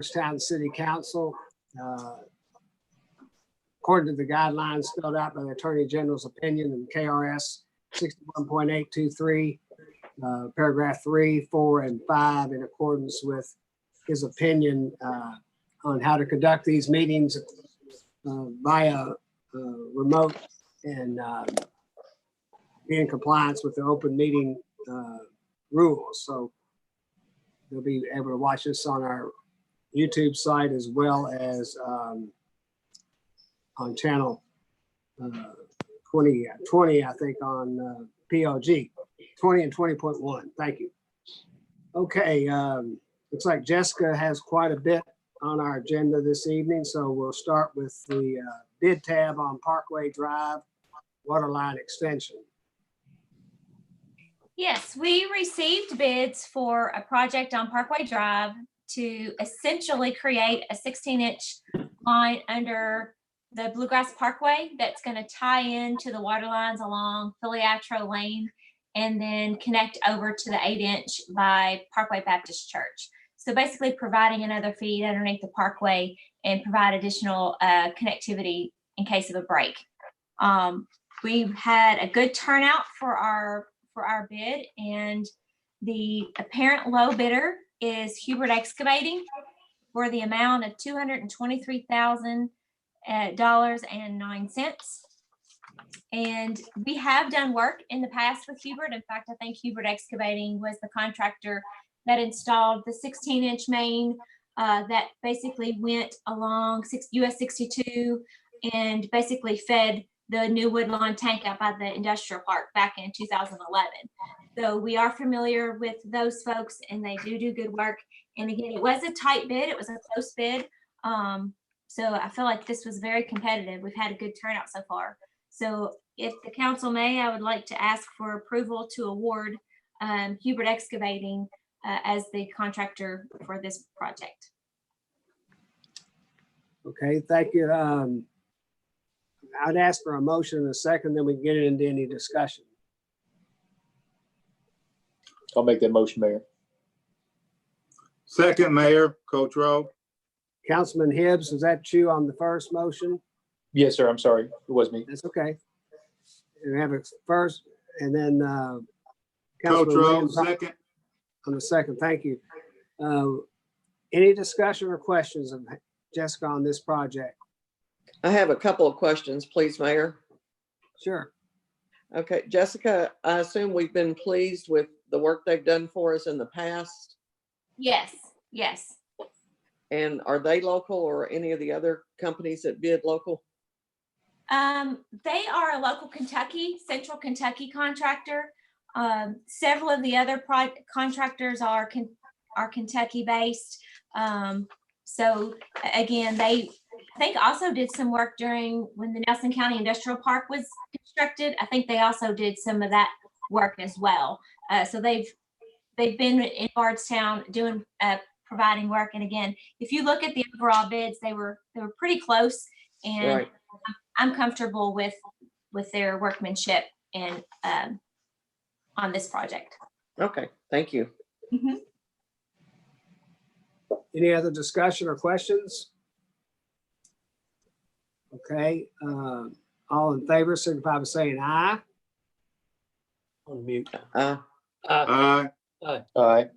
Bardstown City Council. According to the guidelines spelled out by the Attorney General's opinion in KRS 61.823, paragraph 3, 4, and 5, in accordance with his opinion on how to conduct these meetings via remote and be in compliance with the open meeting rules. So you'll be able to watch this on our YouTube site as well as on channel 20, I think, on PLG 20 and 20.1. Thank you. Okay, looks like Jessica has quite a bit on our agenda this evening, so we'll start with the bid tab on Parkway Drive waterline extension. Yes, we received bids for a project on Parkway Drive to essentially create a 16-inch line under the Bluegrass Parkway that's going to tie into the water lines along Filiatro Lane and then connect over to the 8-inch by Parkway Baptist Church. So basically providing another feed underneath the parkway and provide additional connectivity in case of a break. We've had a good turnout for our bid, and the apparent low bidder is Hubert Excavating for the amount of $223,000.09. And we have done work in the past with Hubert. In fact, I think Hubert Excavating was the contractor that installed the 16-inch main that basically went along US 62 and basically fed the new Woodlawn tank out by the industrial park back in 2011. So we are familiar with those folks, and they do good work. And again, it was a tight bid. It was a close bid. So I feel like this was very competitive. We've had a good turnout so far. So if the council may, I would like to ask for approval to award Hubert Excavating as the contractor for this project. Okay, thank you. I'd ask for a motion in a second, then we can get into any discussion. I'll make that motion, Mayor. Second, Mayor, Coach Rowe. Councilman Hibbs, was that you on the first motion? Yes, sir. I'm sorry. It was me. That's okay. We have a first, and then Coach Councilman Rowe, Williams second. on the second. Thank you. Any discussion or questions of Jessica on this project? I have a couple of questions, please, Mayor. Sure. Okay, Jessica, I assume we've been pleased with the work they've done for us in the past. Yes, yes. And are they local, or any of the other companies that bid local? They are a local Central Kentucky contractor. Several of the other contractors are Kentucky based. So again, they I think also did some work during when the Nelson County Industrial Park was constructed. I think they also did some of that work as well. So they've been in Bardstown doing providing work. And again, if you look at the overall bids, they were pretty close, and Right. I'm comfortable with their workmanship and on this project. Okay, thank you. Mm-hmm. Any other discussion or questions? Okay, all in favor, signify by saying aye. On mute. Aye. Aye. Okay.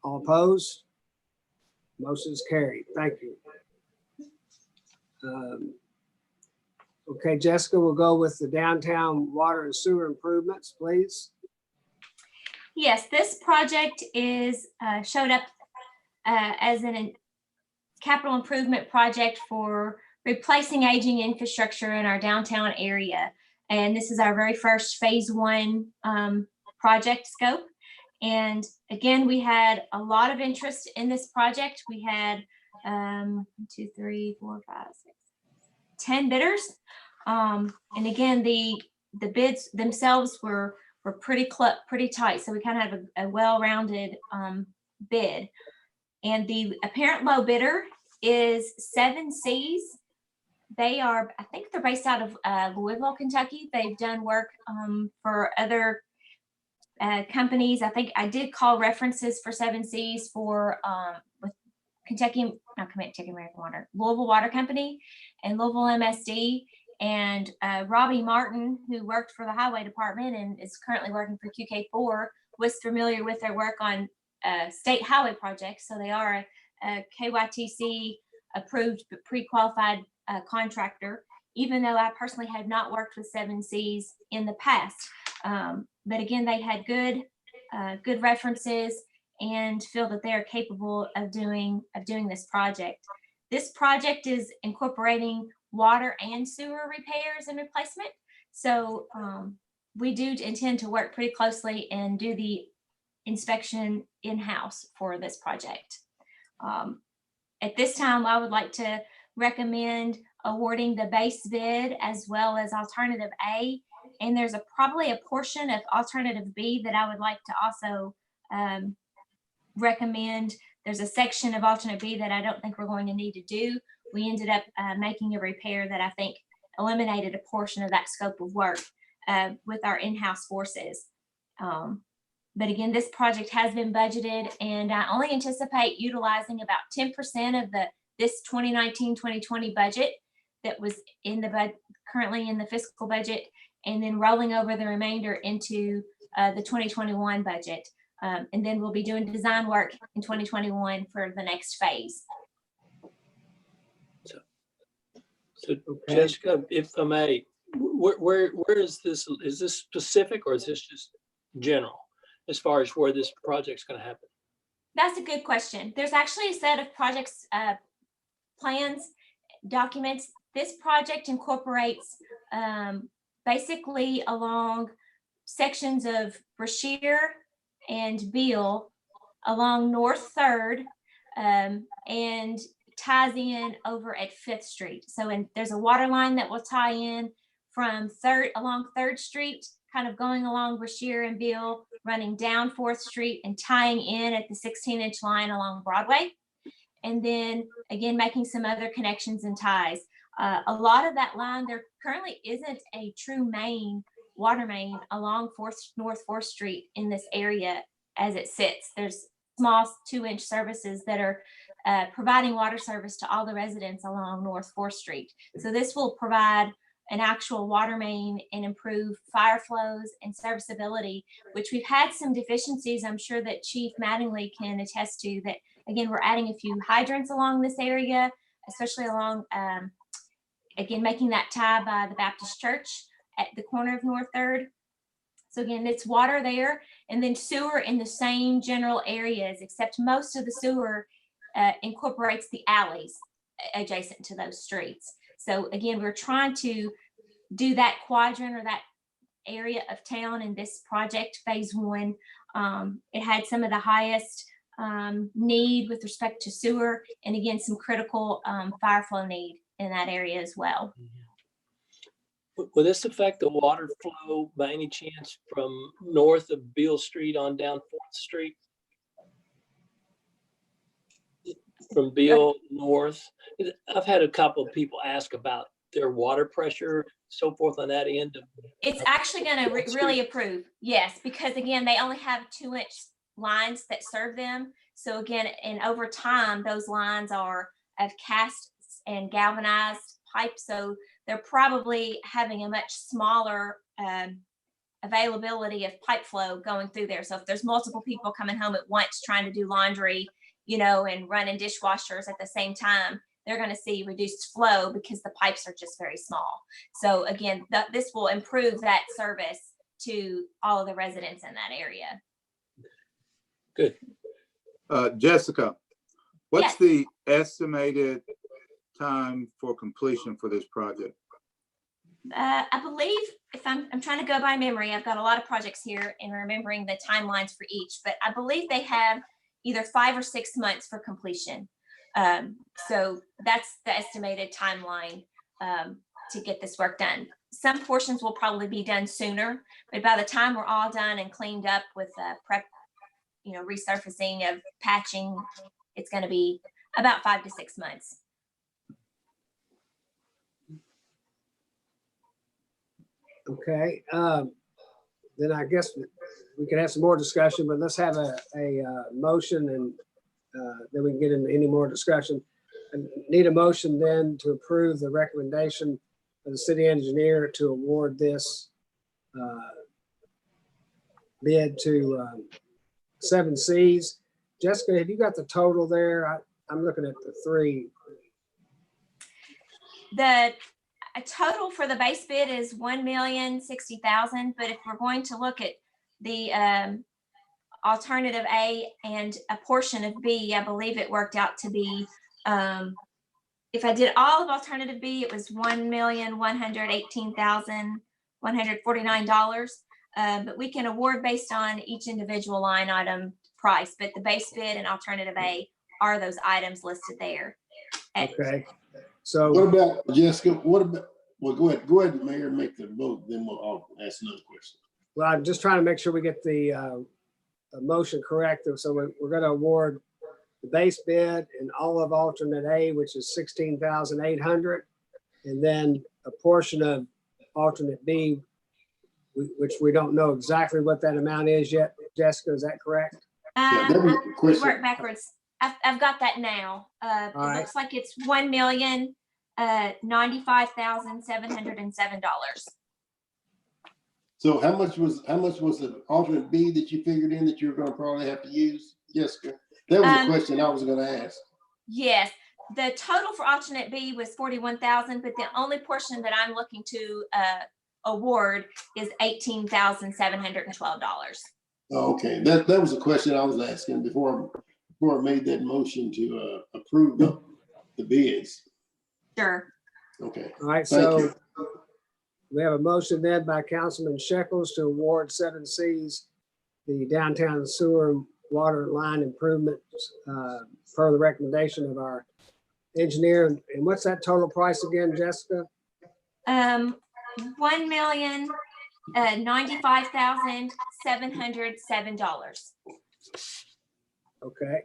All opposed? Motion is carried. Thank you. Okay, Jessica, we'll go with the downtown water and sewer improvements, please. Yes, this project is showed up as a capital improvement project for replacing aging infrastructure in our downtown area. And this is our very first phase 1 project scope. And again, we had a lot of interest in this project. We had 1, 2, 3, 4, 5, 6, 10 bidders. And again, the bids themselves were pretty tight. So we kind of have a well-rounded bid. And the apparent low bidder is 7 Cs. They are, I think they're based out of Louisville, Kentucky. They've done work for other companies. I think I did call references for 7Cs for with not Kentucky American Water, Louisville Water Company and Louisville MSD. And Robbie Martin, who worked for the Highway Department and is currently working for QK4, was familiar with their work on state highway projects. So they are a KYTC approved but pre-qualified contractor, even though I personally had not worked with 7Cs in the past. But again, they had good references and feel that they are capable of doing this project. This project is incorporating water and sewer repairs and replacement. So we do intend to work pretty closely and do the inspection in-house for this project. At this time, I would like to recommend awarding the base bid as well as alternative A. And there's probably a portion of alternative B that I would like to also recommend. There's a section of alternate B that I don't think we're going to need to do. We ended up making a repair that I think eliminated a portion of that scope of work with our in-house forces. But again, this project has been budgeted, and I only anticipate utilizing about 10% of this 2019-2020 budget that was currently in the fiscal budget, and then rolling over the remainder into the 2021 budget. And then we'll be doing design work in 2021 for the next phase. So Jessica, if I may, where is this? Is this specific or is this just general as far as where this project's going to happen? That's a good question. There's actually a set of projects plans, documents. This project incorporates basically along sections of Brashear and Beale along North 3rd and ties in over at 5th Street. So there's a water line that will tie in from along 3rd Street, kind of going along Brashear and Beale, running down 4th Street and tying in at the 16-inch line along Broadway. And then again, making some other connections and ties. A lot of that line, there currently isn't a true water main along North 4th Street in this area as it sits. There's small 2-inch services that are providing water service to all the residents along North 4th Street. So this will provide an actual water main and improve fire flows and serviceability, which we've had some deficiencies. I'm sure that Chief Mattingly can attest to that. Again, we're adding a few hydrants along this area, especially along, again, making that tie by the Baptist Church at the corner of North 3rd. So again, it's water there, and then sewer in the same general areas, except most of the sewer incorporates the alleys adjacent to those streets. So again, we're trying to do that quadrant or that area of town in this project, phase 1. It had some of the highest need with respect to sewer, and again, some critical fire flow need in that area as well. Will this affect the water flow by any chance from north of Beale Street on down 4th Street? From Beale north? I've had a couple of people ask about their water pressure, so forth on that end. It's actually going to really improve. Yes, because again, they only have 2-inch lines that serve them. So again, and over time, those lines are of cast and galvanized pipe. So they're probably having a much smaller availability of pipe flow going through there. So if there's multiple people coming home at once trying to do laundry, and running dishwashers at the same time, they're going to see reduced flow because the pipes are just very small. So again, this will improve that service to all of the residents in that area. Good. Jessica, what's Yes. the estimated time for completion for this project? I believe, if I'm trying to go by memory, I've got a lot of projects here and remembering the timelines for each, but I believe they have either 5 or 6 months for completion. So that's the estimated timeline to get this work done. Some portions will probably be done sooner, but by the time we're all done and cleaned up with prep, resurfacing of patching, it's going to be about 5 to 6 months. Okay, then I guess we can have some more discussion, but let's have a motion and then we can get into any more discussion. I need a motion then to approve the recommendation of the city engineer to award this bid to Seven Seas. Jessica, have you got the total there? I'm looking at the three. The total for the base bid is $1,060,000, but if we're going to look at the alternative A and a portion of B, I believe it worked out to be, if I did all of alternative B, it was $1,118,149. But we can award based on each individual line item price, but the base bid and alternative A are those items listed there. Okay. What So, about, Jessica, what about, well, go ahead, Mayor, make the vote, then I'll ask another question. well, I'm just trying to make sure we get the motion correct. So we're going to award the base bid and all of alternate A, which is 16,800. And then a portion of alternate B, which we don't know exactly what that amount is yet. Jessica, is that correct? Yeah, that was the We question. work backwards. I've got that now. It All right. looks like it's $1,095,707. So how much was the alternate B that you figured in that you're gonna probably have to use, Jessica? That was the question I was gonna ask. Yes, the total for alternate B was 41,000, but the only portion that I'm looking to award is $18,712. Oh, okay, that was the question I was asking before I made that motion to approve the bids. Sure. Okay, All right, thank so you. we have a motion then by Councilman Shekels to award Seven Seas the downtown sewer and water line improvements per the recommendation of our engineer. And what's that total price again, Jessica? $1,095,707. Okay.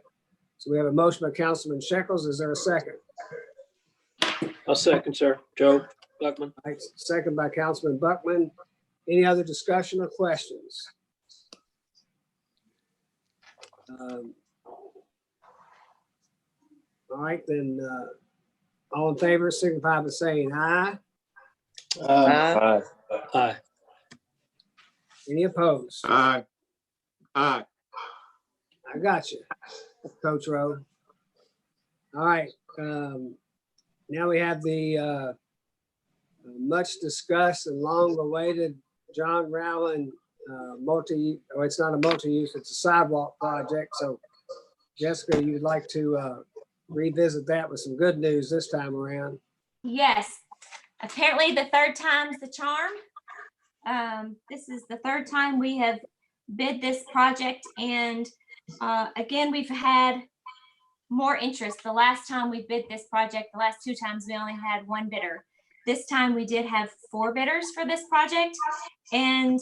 So we have a motion by Councilman Shekels. Is there a second? I'll second, sir. Joe Buckman. All right, second by Councilman Buckman. Any other discussion or questions? All right, then, all in favor, signify by saying aye. Aye. Aye. Any opposed? Aye. Aye. I got you, Coach Rowe. All right, now we have the much discussed and long awaited John Rowland it's not a multi-use, it's a sidewalk project. So Jessica, you'd like to revisit that with some good news this time around. Yes, apparently the third time's the charm. This is the third time we have bid this project, and again, we've had more interest. The last time we bid this project, the last two times we only had one bidder. This time we did have 4 bidders for this project. And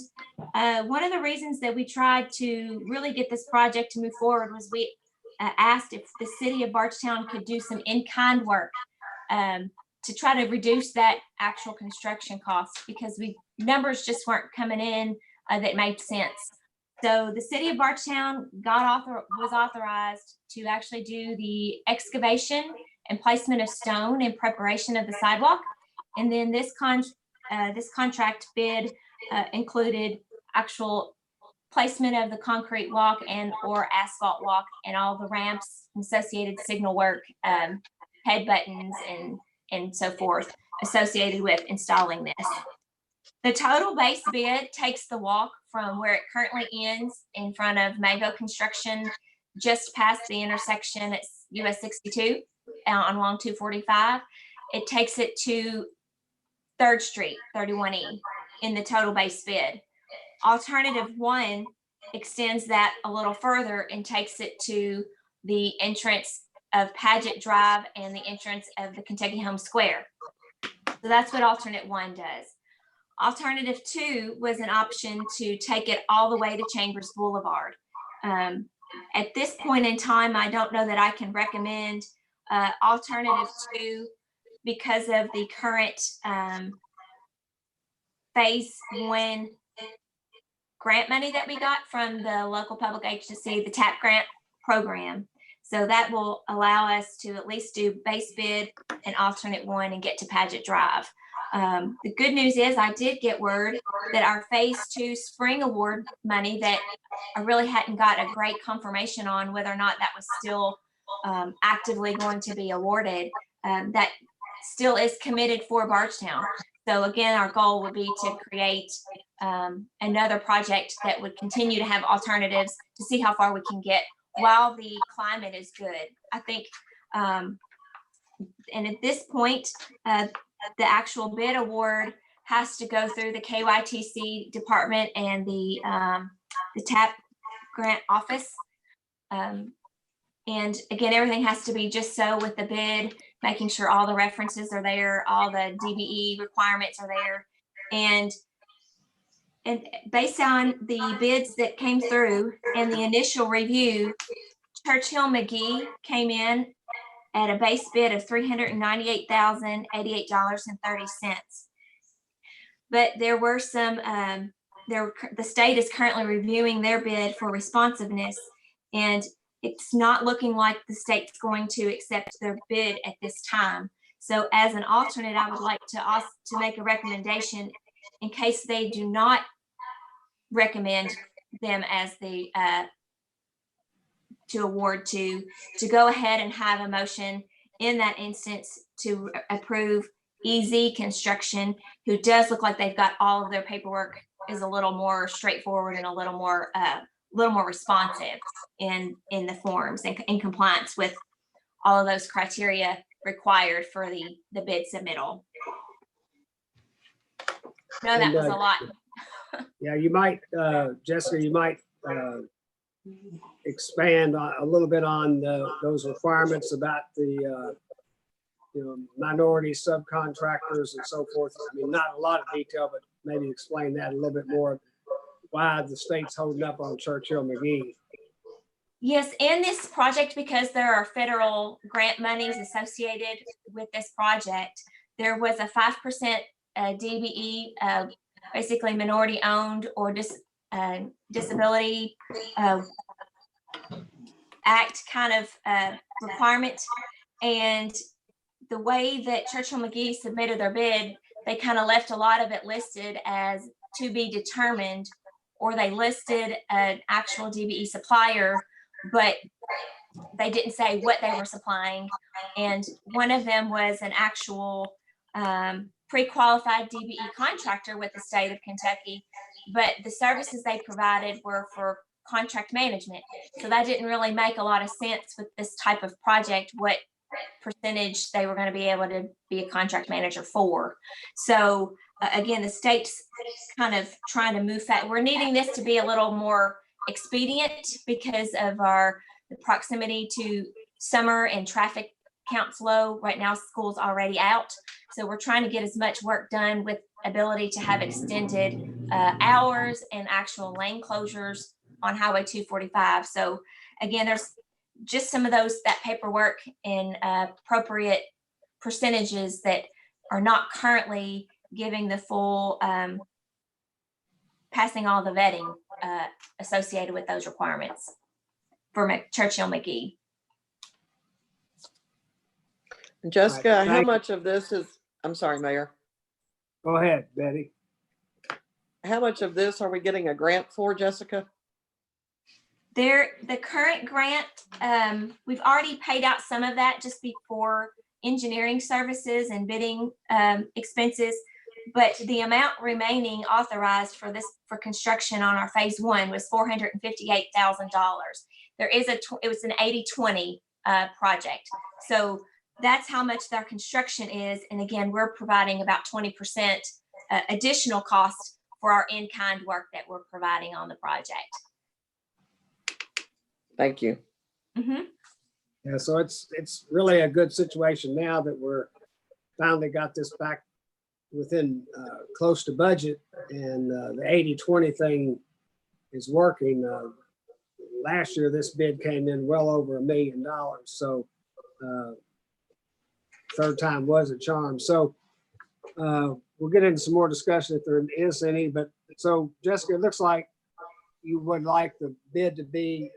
one of the reasons that we tried to really get this project to move forward was we asked if the city of Bardstown could do some in-kind work to try to reduce that actual construction cost, because numbers just weren't coming in that made sense. So the city of Bardstown was authorized to actually do the excavation and placement of stone in preparation of the sidewalk. And then this contract bid included actual placement of the concrete walk and or asphalt walk and all the ramps, associated signal work, head buttons and so forth associated with installing this. The total base bid takes the walk from where it currently ends in front of Mayville Construction, just past the intersection at US 62 on along 245. It takes it to 3rd Street, 31E in the total base bid. Alternative 1 extends that a little further and takes it to the entrance of Paget Drive and the entrance of the Kentucky Home Square. So that's what alternate 1 does. Alternative 2 was an option to take it all the way to Chambers Boulevard. At this point in time, I don't know that I can recommend alternative 2 because of the current phase 1 grant money that we got from the local public agency, the TAP grant program. So that will allow us to at least do base bid and alternate one and get to Paget Drive. The good news is I did get word that our phase 2 spring award money that I really hadn't got a great confirmation on whether or not that was still actively going to be awarded, that still is committed for Bardstown. So again, our goal would be to create another project that would continue to have alternatives to see how far we can get while the climate is good. I think, and at this point, the actual bid award has to go through the KYTC department and the TAP grant office. And again, everything has to be just so with the bid, making sure all the references are there, all the DBE requirements are there. And based on the bids that came through and the initial review, Churchill McGee came in at a base bid of $398,088.30. But there were some, the state is currently reviewing their bid for responsiveness, and it's not looking like the state's going to accept their bid at this time. So as an alternate, I would like to make a recommendation in case they do not recommend them as the to award to go ahead and have a motion in that instance to approve EZ Construction, who does look like they've got all of their paperwork is a little more straightforward and a little more responsive in the forms and in compliance with all of those criteria required for the bid submittal. No, that was a lot. Yeah, you might, Jessica, you might expand a little bit on those requirements about the minority subcontractors and so forth. I mean, not a lot of detail, but maybe explain that a little bit more, why the state's holding up on Churchill McGee. Yes, in this project, because there are federal grant monies associated with this project, there was a 5% DBE, basically minority owned or disability act kind of requirement. And the way that Churchill McGee submitted their bid, they kind of left a lot of it listed as to be determined, or they listed an actual DBE supplier, but they didn't say what they were supplying. And one of them was an actual pre-qualified DBE contractor with the state of Kentucky, but the services they provided were for contract management. So that didn't really make a lot of sense with this type of project, what percentage they were going to be able to be a contract manager for. So again, the state's kind of trying to move fast. We're needing this to be a little more expedient because of the proximity to summer and traffic counts low. Right now, school's already out. So we're trying to get as much work done with ability to have extended hours and actual lane closures on Highway 245. So again, there's just some of that paperwork and appropriate percentages that are not currently giving the full, passing all the vetting associated with those requirements for Churchill McGee. Jessica, Right, how much of this is, I'm sorry, Mayor, Go ahead, Betty. how much of this are we getting a grant for, Jessica? The current grant, we've already paid out some of that just before engineering services and bidding expenses, but the amount remaining authorized for construction on our phase 1 was $458,000. It was an 80-20 project. So that's how much their construction is. And again, we're providing about 20% additional cost for our in-kind work that we're providing on the project. Thank you. Mm-hmm. Yeah, so it's really a good situation now that we're finally got this back within close to budget, and the 80-20 thing is working. Last year, this bid came in well over $1 million. So third time was a charm. So we'll get into some more discussion if there is any. But so Jessica, it looks like you would like the bid to be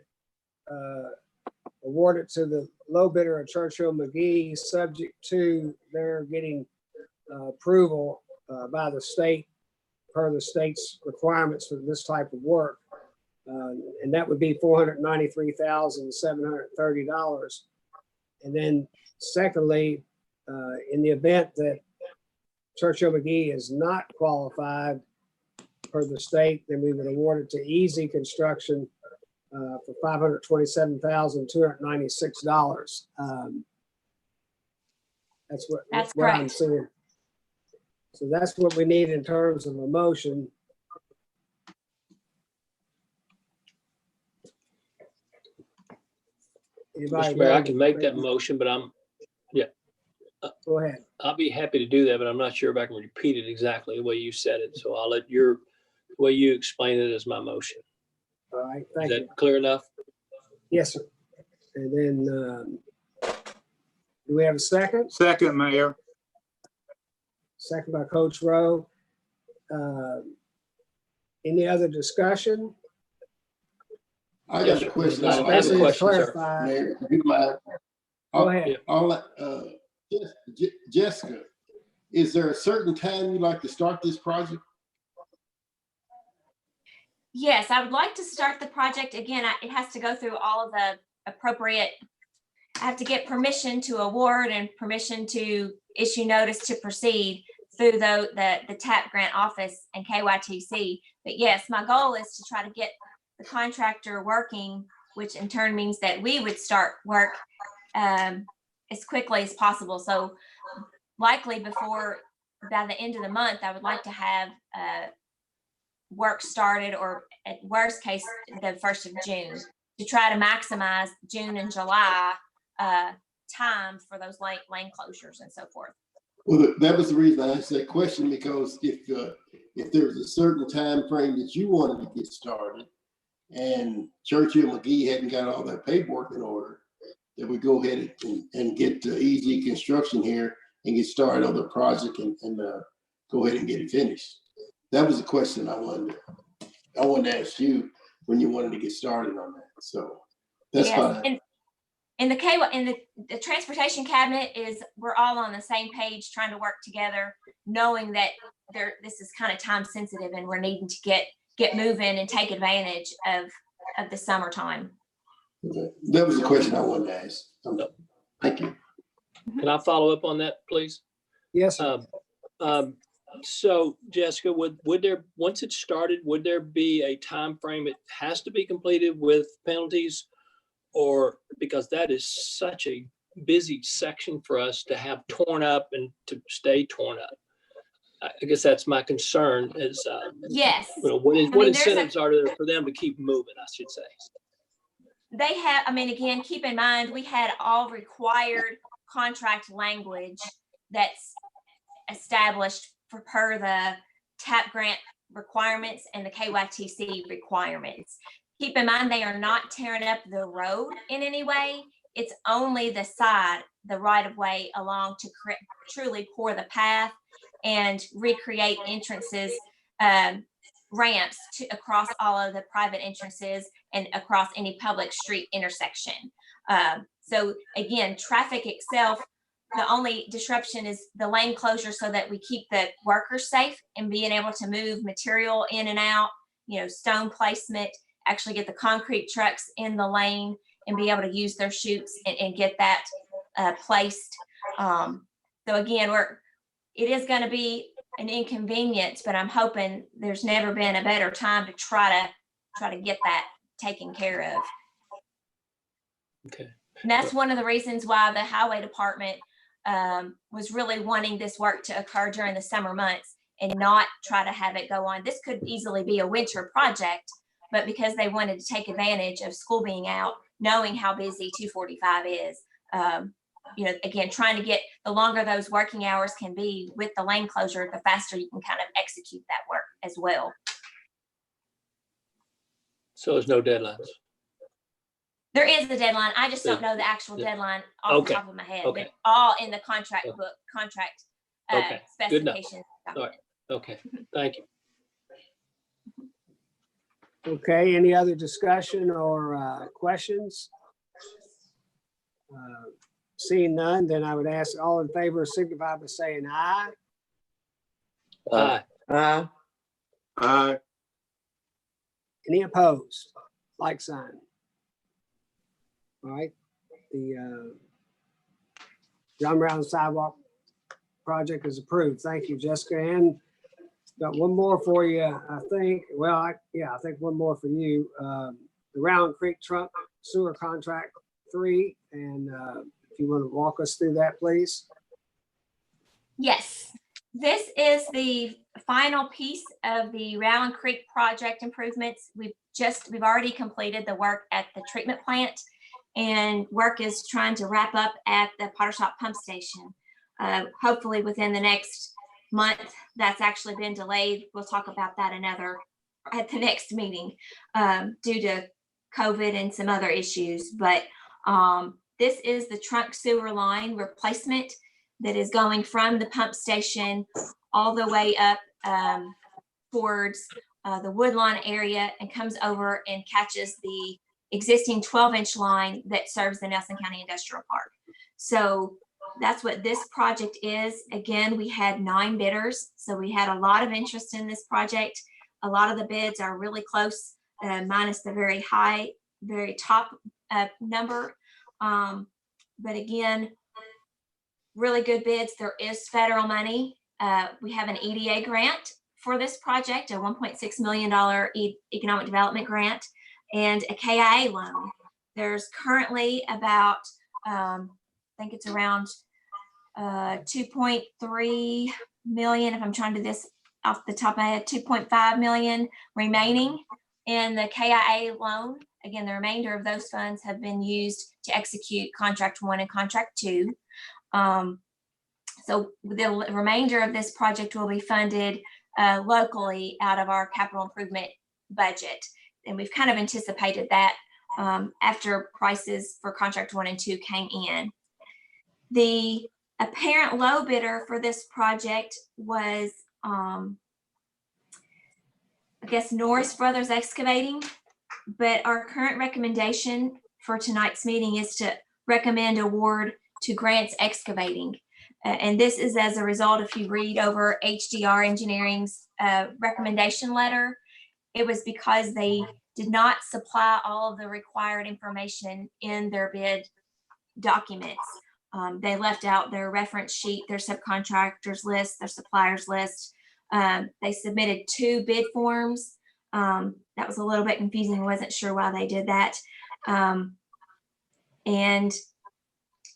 awarded to the low bidder of Churchill McGee, subject to their getting approval by the state, per the state's requirements for this type of work. And that would be $493,730. And then secondly, in the event that Churchill McGee is not qualified per the state, then we would award it to Easy Construction for $527,296. That's what That's what I'm correct. seeing. So that's what we need in terms of a motion. Anybody Mr. Mayor, I ready can to make that motion, but Go ahead. I'll be happy to do that, but I'm not sure if I can repeat it exactly the way you said it. So I'll let the way you explain it as my motion. All right, Is thank you. that clear enough? Yes, sir. And then, do we have a second? Second, Mayor. Second by Coach Rowe. Any other discussion? I Yes, got a sir. question. I have a Basically, to question, sir. clarify. Mayor, if you don't mind. Go ahead. Jessica, is there a certain time you'd like to start this project? Yes, I would like to start the project again. It has to go through all of the appropriate. I have to get permission to award and permission to issue notice to proceed through the TAP grant office and KYTC. But yes, my goal is to try to get the contractor working, which in turn means that we would start work as quickly as possible. So likely by the end of the month, I would like to have work started, or at worst case, the 1st of June, to try to maximize June and July time for those lane closures and so forth. Well, that was the reason I asked that question, because if there was a certain time frame that you wanted to get started and Churchill McGee hadn't got all that paperwork in order, that we go ahead and get Easy Construction here and get started on the project and go ahead and get it finished. That was the question I wanted to ask you when you wanted to get started on that. So that's fine. And the transportation cabinet we're all on the same page, trying to work together, knowing that this is kind of time sensitive and we're needing to get moving and take advantage of the summertime. Okay. That was the question I wanted to ask. Thank you. Can I follow up on that, please? Yes, sir. So Jessica, would there, once it's started, would there be a time frame it has to be completed with penalties? Or because that is such a busy section for us to have torn up and to stay torn up. I guess that's my concern is, Yes. what incentives are there for them to keep moving, I should say. They have, again, keep in mind, we had all required contract language that's established per the TAP grant requirements and the KYTC requirements. Keep in mind, they are not tearing up the road in any way. It's only the right of way along to truly pour the path and recreate entrances, ramps across all of the private entrances and across any public street intersection. So again, traffic itself, the only disruption is the lane closure so that we keep the workers safe and being able to move material in and out, stone placement, actually get the concrete trucks in the lane and be able to use their chutes and get that placed. So again, it is going to be an inconvenience, but I'm hoping there's never been a better time to try to get that taken care of. Okay. And that's one of the reasons why the highway department was really wanting this work to occur during the summer months and not try to have it go on. This could easily be a winter project, but because they wanted to take advantage of school being out, knowing how busy 245 is, again, trying to get, the longer those working hours can be with the lane closure, the faster you can kind of execute that work as well. So there's no deadlines. There is a deadline. I just don't know the actual deadline off the top of my head. Okay. But all in the contract book, Okay. Good enough. specifications. All right. Okay. Thank you. Okay, any other discussion or questions? Seeing none, then I would ask all in favor signify by saying aye. Aye. Aye. Any opposed? Like sign. All right, the John Brown Sidewalk project is approved. Thank you, Jessica. And got one more for you, I think. Well, I think one more for you. The Round Creek Trunk Sewer Contract 3, and if you want to walk us through that, please. Yes, this is the final piece of the Round Creek project improvements. We've already completed the work at the treatment plant, and work is trying to wrap up at the Potter Shop pump station. Hopefully within the next month. That's actually been delayed. We'll talk about that at the next meeting due to COVID and some other issues. But this is the trunk sewer line replacement that is going from the pump station all the way up towards the Woodlawn area and comes over and catches the existing 12-inch line that serves the Nelson County Industrial Park. So that's what this project is. Again, we had 9 bidders, so we had a lot of interest in this project. A lot of the bids are really close, minus the very top number. But again, really good bids. There is federal money. We have an EDA grant for this project, a $1.6 million economic development grant, and a KIA loan. There's currently about, I think it's around 2.3 million, if I'm trying to do this off the top of my head, 2.5 million remaining in the KIA loan. Again, the remainder of those funds have been used to execute contract 1 and contract 2. So the remainder of this project will be funded locally out of our capital improvement budget. And we've kind of anticipated that after prices for contract 1 and 2 came in. The apparent low bidder for this project was, I guess, Norris Brothers Excavating. But our current recommendation for tonight's meeting is to recommend award to Grants Excavating. And this is as a result, if you read over HDR Engineering's recommendation letter, it was because they did not supply all of the required information in their bid documents. They left out their reference sheet, their subcontractors list, their suppliers list. They submitted 2 bid forms. That was a little bit confusing. I wasn't sure why they did that. And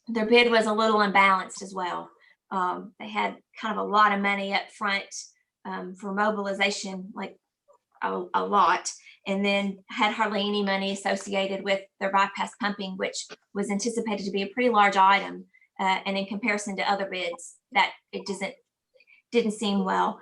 their bid was a little unbalanced as well. They had kind of a lot of money up front for mobilization, like a lot, and then had hardly any money associated with their bypass pumping, which was anticipated to be a pretty large item. And in comparison to other bids, that it didn't seem well.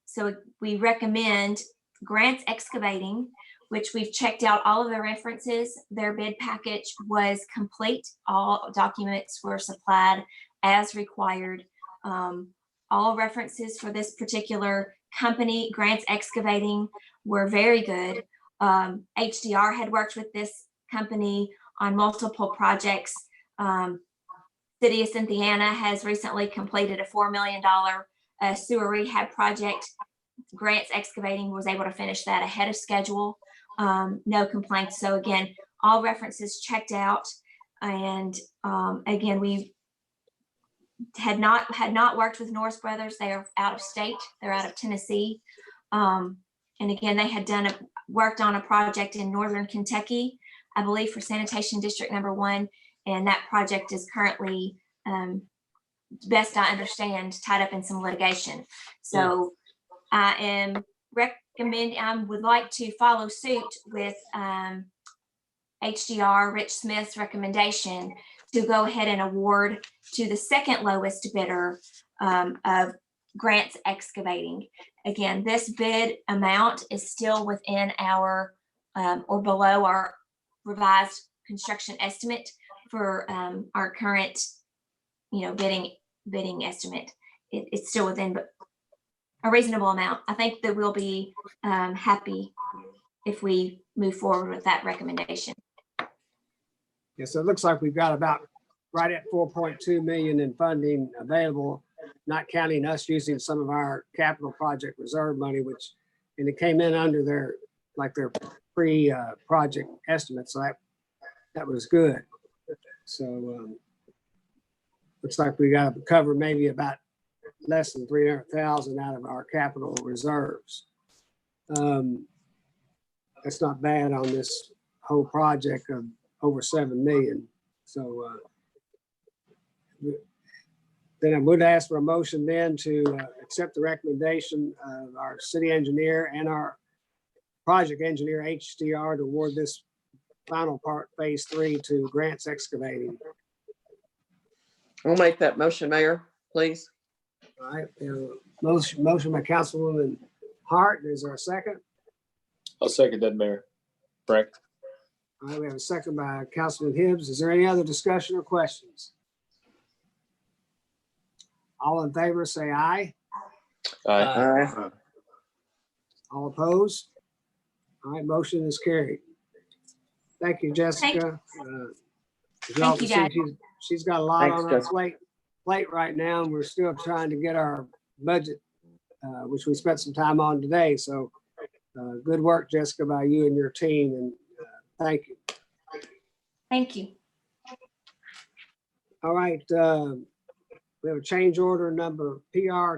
So we recommend Grants Excavating, which we've checked out all of the references. Their bid package was complete. All documents were supplied as required. All references for this particular company, Grants Excavating, were very good. HDR had worked with this company on multiple projects. City of Cynthiana has recently completed a $4 million sewer rehab project. Grants Excavating was able to finish that ahead of schedule. No complaints. So again, all references checked out. And again, we had not worked with Norris Brothers. They are out of state. They're out of Tennessee. And again, they had worked on a project in Northern Kentucky, I believe, for Sanitation District Number 1. And that project is currently, best I understand, tied up in some litigation. So I would like to follow suit with HDR, Rich Smith's recommendation to go ahead and award to the second lowest bidder of Grants Excavating. Again, this bid amount is still within our or below our revised construction estimate for our current, bidding estimate. It's still within a reasonable amount. I think that we'll be happy if we move forward with that recommendation. Yeah, so it looks like we've got about right at 4.2 million in funding available, not counting us using some of our capital project reserve money, and it came in under their pre-project estimate. So that was good. So looks like we got to cover maybe about less than 300,000 out of our capital reserves. That's not bad on this whole project of over 7 million. So then I would ask for a motion then to accept the recommendation of our city engineer and our project engineer HDR to award this final part, phase 3, to Grants Excavating. I'll make that motion, Mayor, please. All right, motion by Councilwoman Hart. Is there a second? I'll second that, Mayor. Frank? All right, we have a second by Councilman Hibbs. Is there any other discussion or questions? All in favor, say aye. Aye. Aye. All opposed? All right, motion is carried. Thank you, Jessica. As y'all Thank you, can see, guys. she's got a lot Thanks, on her Jessica. plate right now, and we're still trying to get our budget, which we spent some time on today. So good work, Jessica, by you and your team, and thank you. Thank you. All right, we have a change order number PR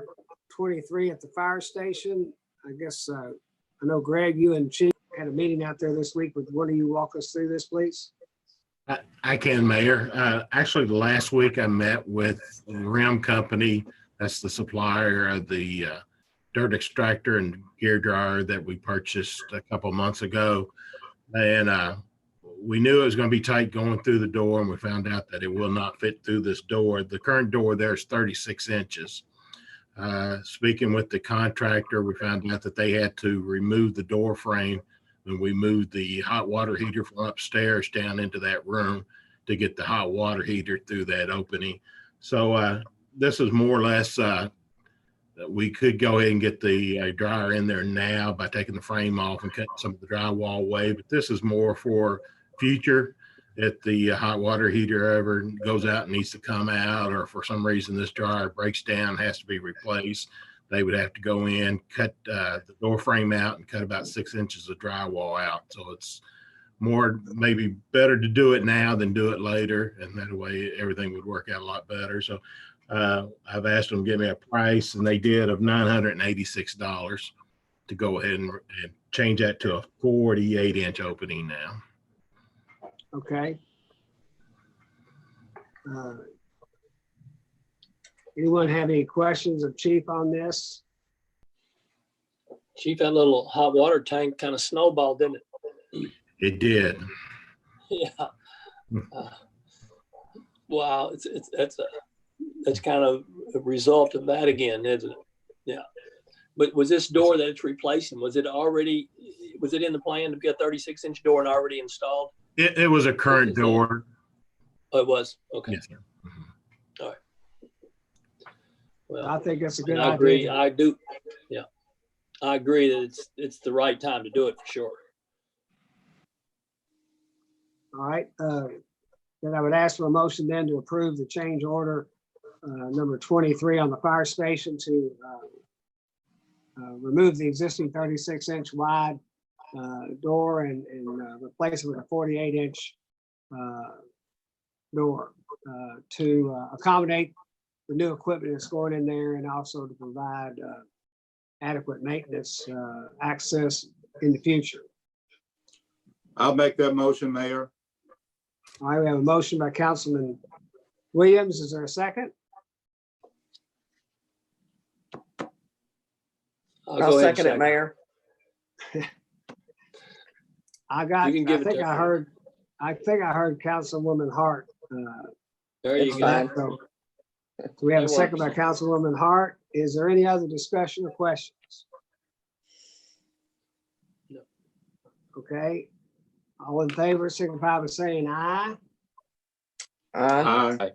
23 at the fire station. I guess, I know Greg, you and Chief had a meeting out there this week. Would one of you walk us through this, please? I can, Mayor. Actually, last week I met with Rim Company. That's the supplier of the dirt extractor and gear dryer that we purchased a couple months ago. And we knew it was going to be tight going through the door, and we found out that it will not fit through this door. The current door there is 36 inches. Speaking with the contractor, we found out that they had to remove the door frame when we moved the hot water heater from upstairs down into that room to get the hot water heater through that opening. So this is more or less that we could go ahead and get the dryer in there now by taking the frame off and cutting some of the drywall away. But this is more for future. If the hot water heater ever goes out and needs to come out, or for some reason this dryer breaks down, has to be replaced, they would have to go in, cut the door frame out and cut about 6 inches of drywall out. So it's more, maybe better to do it now than do it later. And that way everything would work out a lot better. So I've asked them to give me a price, and they did, of $986 to go ahead and change that to a 48-inch opening now. Okay. Anyone have any questions of Chief on this? Chief, that little hot water tank kind of snowballed, didn't it? It did. Yeah. Wow, that's kind of a result of that again, isn't it? Yeah. But was this door that it's replacing, was it in the plan to be a 36-inch door and already installed? It was a current door. Oh, it was? Okay. Yes, sir. All right. Well, I think that's a good I agree. idea. I do. Yeah. I agree that it's the right time to do it for sure. All right. Then I would ask for a motion then to approve the change order number 23 on the fire station to remove the existing 36-inch wide door and replace it with a 48-inch door to accommodate the new equipment that's going in there, and also to provide adequate maintenance access in the future. I'll make that motion, Mayor. All right, we have a motion by Councilman Williams. Is there a second? I'll I'll go ahead and second it, Mayor. I You can give it think to I her. heard Councilwoman Hart. There It's you go. fine. So we have a That second by works. Councilwoman Hart. Is there any other discussion or questions? No. Okay. All in favor, signify by saying aye. Aye. Aye.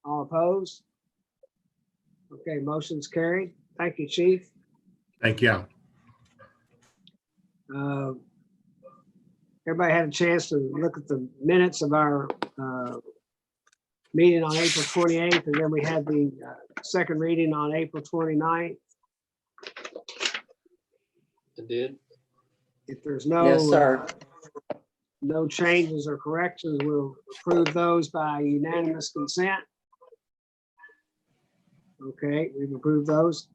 All opposed? Okay, motion's carried. Thank you, Chief. Thank you. Uh, Everybody had a chance to look at the minutes of our meeting on April 28th, and then we had the second reading on April 29th. I did. If there's no Yes, sir. no changes or corrections, we'll approve those by unanimous consent. Okay, we've approved those.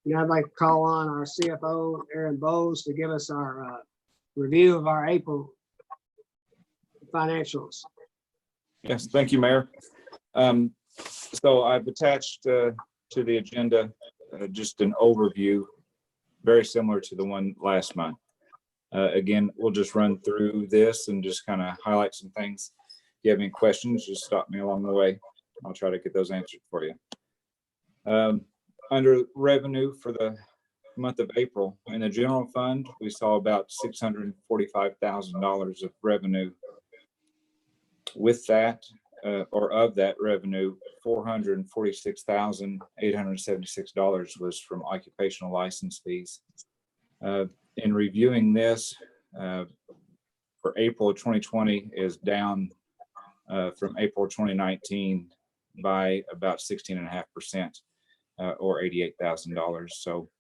Now I'd like to call on our CFO, Aaron Bowles, to give us our review of our April financials. Yes, thank you, Mayor. So I've attached to the agenda just an overview, very similar to the one last month. Again, we'll just run through this and just kind of highlight some things. If you have any questions, just stop me along the way. I'll try to get those answered for you. Under revenue for the month of April, in the general fund, we saw about $645,000 of revenue. With that, or of that revenue, $446,876 was from occupational license fees. In reviewing this, for April 2020 is down from April 2019 by about 16.5%, or $88,000. So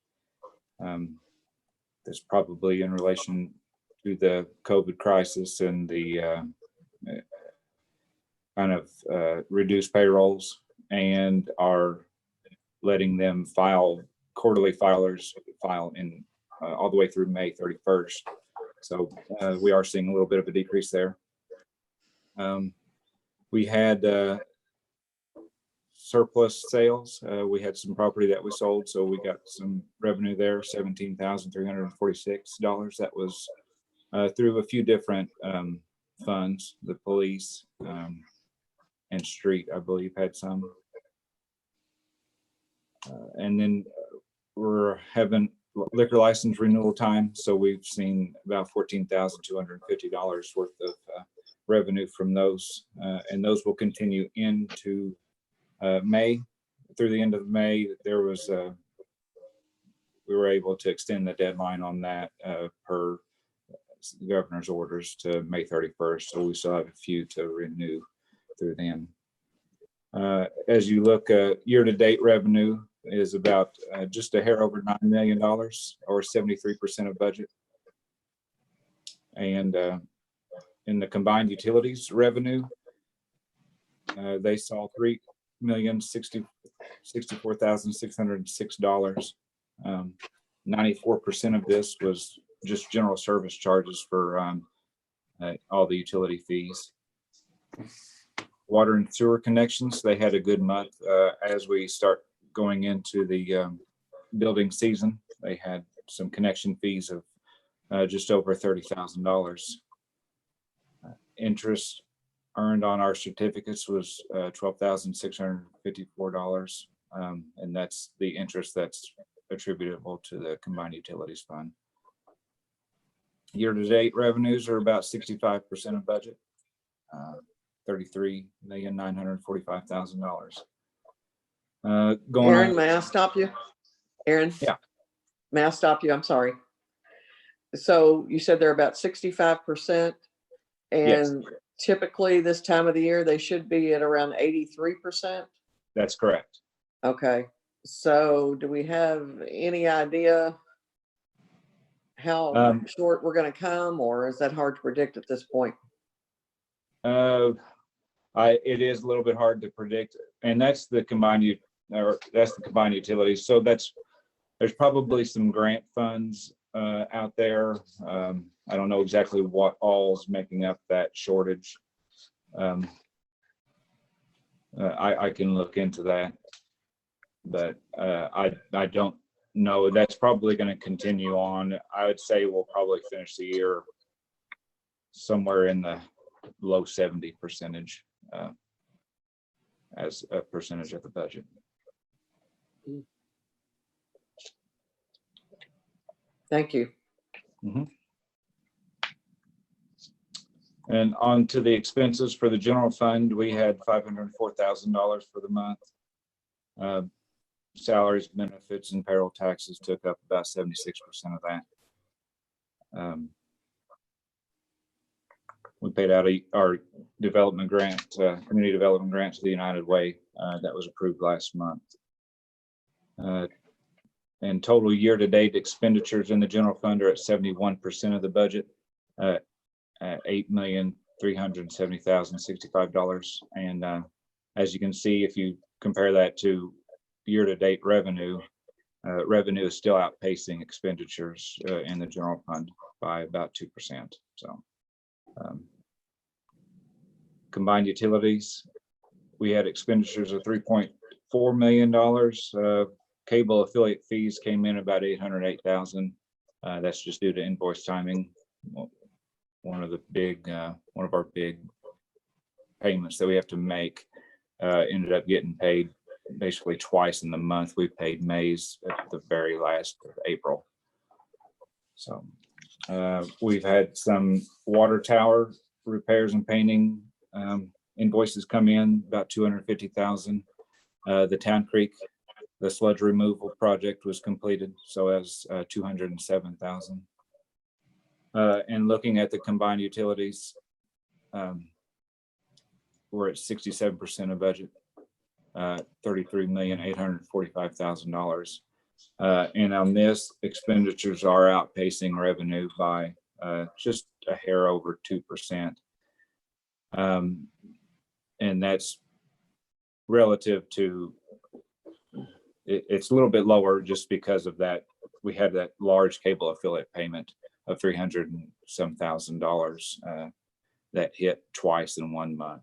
that's probably in relation to the COVID crisis and the kind of reduced payrolls, and are letting them file quarterly filers file in all the way through May 31st. So we are seeing a little bit of a decrease there. We had surplus sales. We had some property that we sold, so we got some revenue there, $17,346. That was through a few different funds, the police and street, I believe, had some. And then we're having liquor license renewal time, so we've seen about $14,250 worth of revenue from those, and those will continue into May. Through the end of May, there was we were able to extend the deadline on that per the governor's orders to May 31st, so we still have a few to renew through then. As you look, year-to-date revenue is about just a hair over $9 million, or 73% of budget. And in the combined utilities revenue, they saw $3,064,606. 94% of this was just general service charges for all the utility fees. Water and sewer connections, they had a good month. As we start going into the building season, they had some connection fees of just over $30,000. Interest earned on our certificates was $12,654, and that's the interest that's attributable to the combined utilities fund. Year-to-date revenues are about 65% of budget, $33,945,000. Going Aaron, on, may I stop you? Aaron? Yeah. May I stop you? I'm sorry. So you said they're about 65%, Yes. and typically this time of the year, they should be at around 83%? That's correct. Okay, so do we have any idea how short we're gonna come, or is that hard to predict at this point? It is a little bit hard to predict, and that's the combined utilities. So there's probably some grant funds out there. I don't know exactly what all's making up that shortage. I can look into that, but I don't know. That's probably going to continue on. I would say we'll probably finish the year somewhere in the low 70% as a percentage of the budget. Thank you. Mm-hmm. And on to the expenses for the general fund, we had $504,000 for the month. Salaries, benefits, and payroll taxes took up about 76% of that. We paid out our development grant, community development grant to the United Way. That was approved last month. And total year-to-date expenditures in the general fund are at 71% of the budget, at $8,370,065. And as you can see, if you compare that to year-to-date revenue, revenue is still outpacing expenditures in the general fund by about 2%. So combined utilities, we had expenditures of $3.4 million. Cable affiliate fees came in about $808,000. That's just due to invoice timing. One of our big payments that we have to make ended up getting paid basically twice in the month. We paid May's at the very last of April. So we've had some water tower repairs and painting invoices come in, about $250,000. The Town Creek, the sludge removal project was completed, so as $207,000. And looking at the combined utilities, we're at 67% of budget, $33,845,000. And on this, expenditures are outpacing revenue by just a hair over 2%. And that's relative to, it's a little bit lower just because of that. We had that large cable affiliate payment of $300,000 and some that hit twice in 1 month.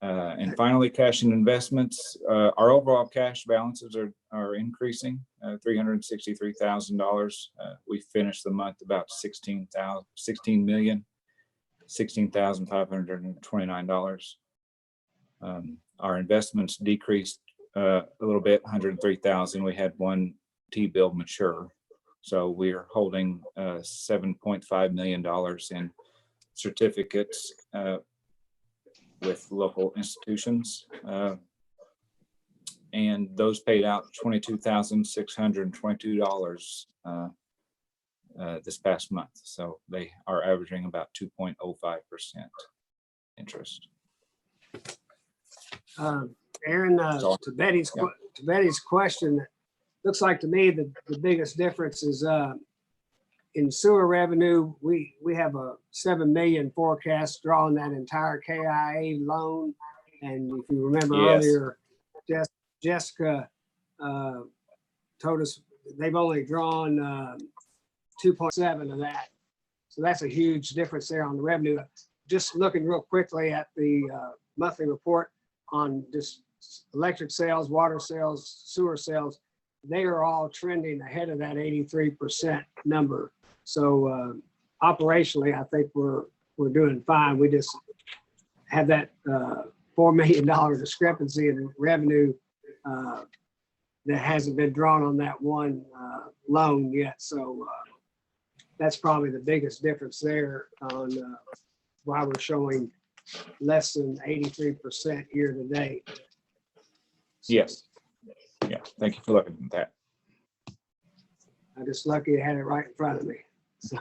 And finally, cash and investments. Our overall cash balances are increasing, $363,000. We finished the month about $16,529. Our investments decreased a little bit, $103,000. We had one T-bill mature, so we're holding $7.5 million in certificates with local institutions, and those paid out $22,622 this past month. So they are averaging about 2.05% interest. Aaron, to Betty's question, looks like to me that the biggest difference is in sewer revenue. We have a $7 million forecast drawing that entire KIA loan. And if you remember earlier, Jessica told us they've only drawn 2.7 of that. So that's a huge difference there on the revenue. Just looking real quickly at the monthly report on just electric sales, water sales, sewer sales, they are all trending ahead of that 83% number. So operationally, I think we're doing fine. We just have that $4 million discrepancy in revenue that hasn't been drawn on that one loan yet. So that's probably the biggest difference there on why we're showing less than 83% year to date. Yes. Yeah. Thank you for looking at that. I'm just lucky I had it right in front of me. So.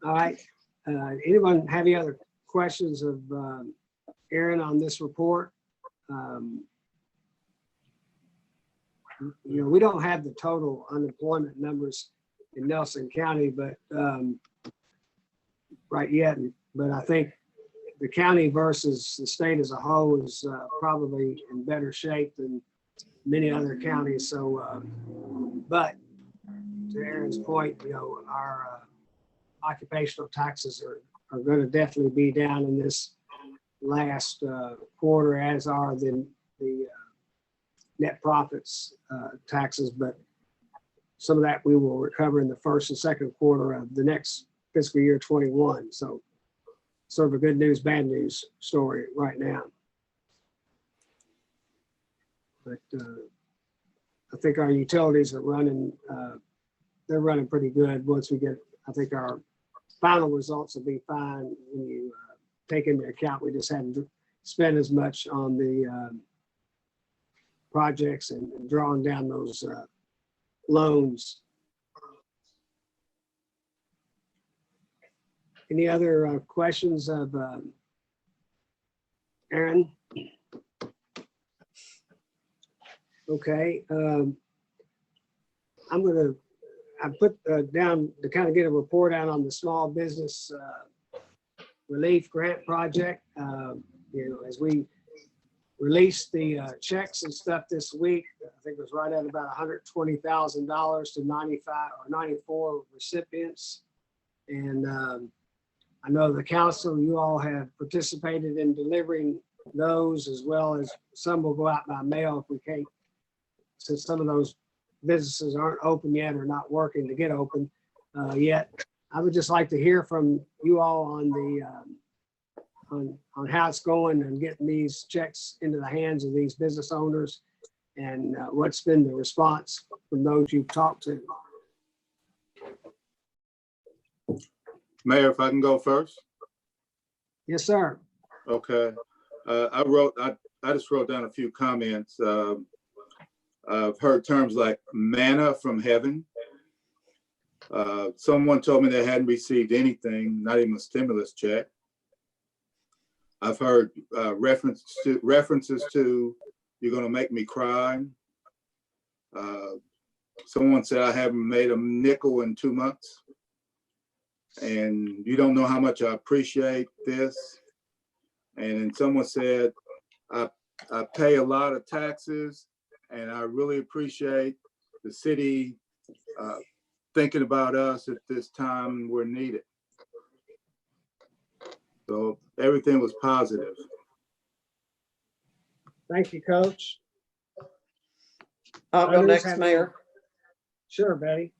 All right. Anyone have any other questions of Aaron on this report? We don't have the total unemployment numbers in Nelson County, but right yet. But I think the county versus the state as a whole is probably in better shape than many other counties. So, but to Aaron's point, our occupational taxes are going to definitely be down in this last quarter, as are the net profits taxes. But some of that we will recover in the first and second quarter of the next fiscal year 21. So sort of a good news, bad news story right now. But I think our utilities are running, they're running pretty good. Once we get, I think our final results will be fine when you take into account we just hadn't spent as much on the projects and drawing down those loans Any other questions of Aaron? Okay. I put down to kind of get a report out on the small business relief grant project. As we released the checks and stuff this week, I think it was right at about $120,000 to 95 or 94 recipients. And I know the council, you all have participated in delivering those, as well as some will go out by mail if we can't, since some of those businesses aren't open yet or not working to get open yet. I would just like to hear from you all on the on how it's going and getting these checks into the hands of these business owners, and what's been the response from those you've talked to. Mayor, if I can go first? Yes, sir. Okay. I just wrote down a few comments. I've heard terms like manna from heaven. Someone told me they hadn't received anything, not even a stimulus check. I've heard references to "you're going to make me cry." Someone said I haven't made a nickel in 2 months, and you don't know how much I appreciate this. And then someone said I pay a lot of taxes, and I really appreciate the city thinking about us at this time we're needed. So everything was positive. Thank you, Coach. I'll go Others next, have Mayor. Sure, Betty.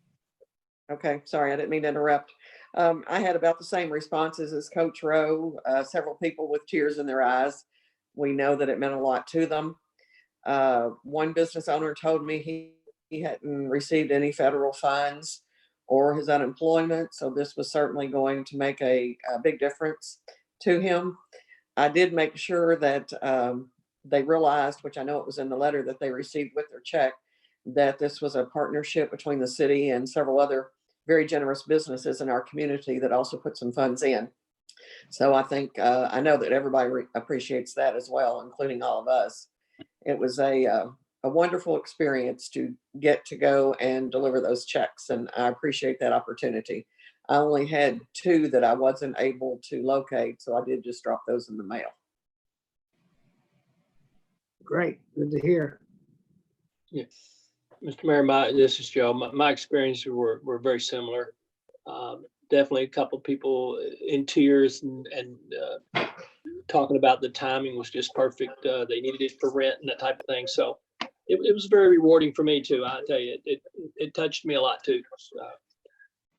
Okay, sorry, I didn't mean to interrupt. I had about the same responses as Coach Rowe, several people with tears in their eyes. We know that it meant a lot to them. One business owner told me he hadn't received any federal funds or his unemployment, so this was certainly going to make a big difference to him. I did make sure that they realized, which I know it was in the letter that they received with their check, that this was a partnership between the city and several other very generous businesses in our community that also put some funds in. So I think, I know that everybody appreciates that as well, including all of us. It was a wonderful experience to get to go and deliver those checks, and I appreciate that opportunity. I only had 2 that I wasn't able to locate, so I did just drop those in the mail. Great, good to hear. Yeah. Mr. Mayor, this is Joe. My experiences were very similar. Definitely a couple of people in tears and talking about the timing was just perfect. They needed it for rent and that type of thing. So it was very rewarding for me too. I tell you, it touched me a lot too.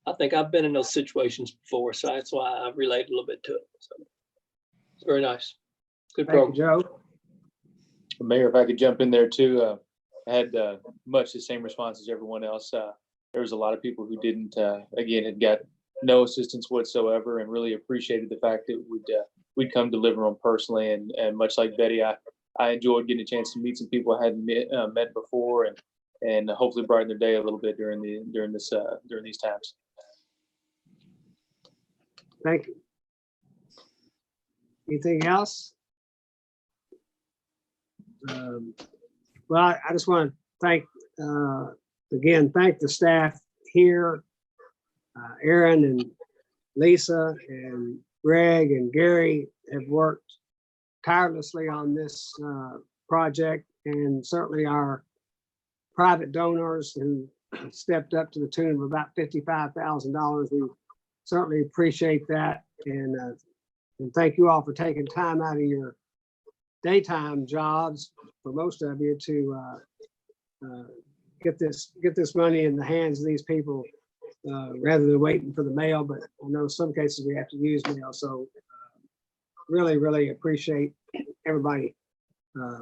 I think I've been in those situations before, so that's why I relate a little bit to it. So it's very nice. Good Thank you, program. Joe. Mayor, if I could jump in there too, I had much the same response as everyone else. There was a lot of people who didn't, again, had got no assistance whatsoever, and really appreciated the fact that we'd come deliver them personally. And much like Betty, I enjoyed getting a chance to meet some people I hadn't met before, and hopefully brighten their day a little bit during these times. Thank you. Anything else? Well, I just want to thank the staff here, Aaron and Lisa and Greg and Gary have worked tirelessly on this project, and certainly our private donors who stepped up to the tune of about $55,000. We certainly appreciate that, and thank you all for taking time out of your daytime jobs for most of you to get this money in the hands of these people rather than waiting for the mail. But I know some cases we have to use mail, so really appreciate everybody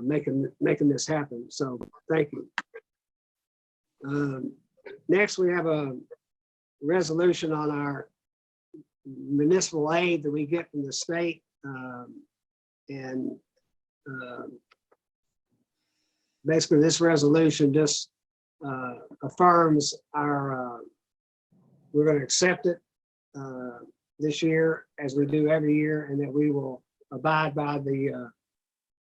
making this happen. So thank you. Next, we have a resolution on our municipal aid that we get from the state, and basically this resolution just affirms our we're going to accept it. this year, as we do every year, and that we will abide by the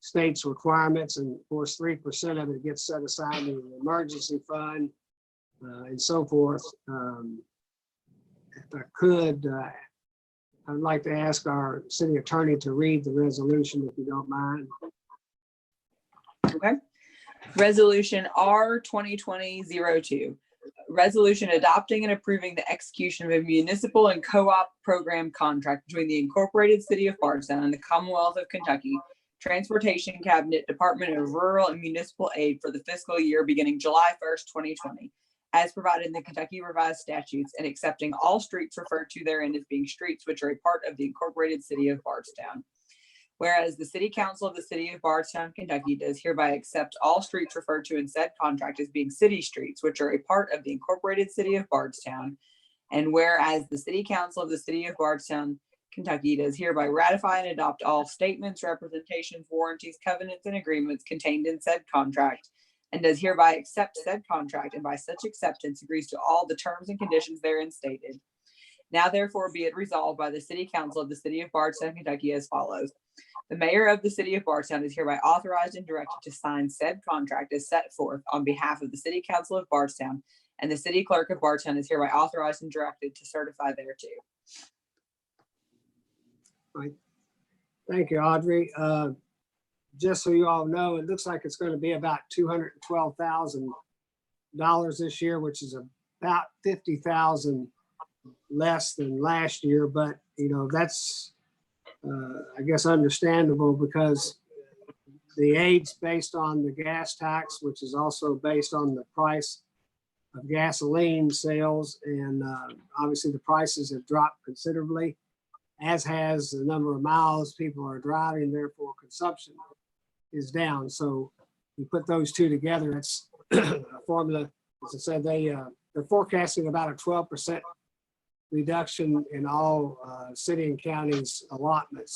state's requirements. And of course, 3% of it gets set aside in an emergency fund and so forth. If I could, I'd like to ask our city attorney to read the resolution, if you don't mind. Okay. Resolution R 2020-02. Resolution adopting and approving the execution of a municipal and co-op program contract between the Incorporated City of Bardstown and the Commonwealth of Kentucky Transportation Cabinet Department of Rural and Municipal Aid for the fiscal year beginning July 1st, 2020, as provided in the Kentucky Revised Statutes, and accepting all streets referred to therein as being streets which are a part of the Incorporated City of Bardstown. Whereas the City Council of the City of Bardstown, Kentucky does hereby accept all streets referred to in said contract as being city streets, which are a part of the Incorporated City of Bardstown. And whereas the City Council of the City of Bardstown, Kentucky does hereby ratify and adopt all statements, representations, warranties, covenants, and agreements contained in said contract, and does hereby accept said contract, and by such acceptance agrees to all the terms and conditions therein stated. Now therefore be it resolved by the City Council of the City of Bardstown, Kentucky as follows. The mayor of the City of Bardstown is hereby authorized and directed to sign said contract as set forth on behalf of the City Council of Bardstown, and the City Clerk of Bardstown is hereby authorized and directed to certify thereto. Thank you, Audrey. Just so you all know, it looks like it's going to be about $212,000 this year, which is about $50,000 less than last year. But, you know, that's, I guess, understandable, because the aid's based on the gas tax, which is also based on the price of gasoline sales. And obviously the prices have dropped considerably, as has the number of miles people are driving, therefore consumption is down. So you put those two together, it's a formula. As I said, they're forecasting about a 12% reduction in all city and counties allotments.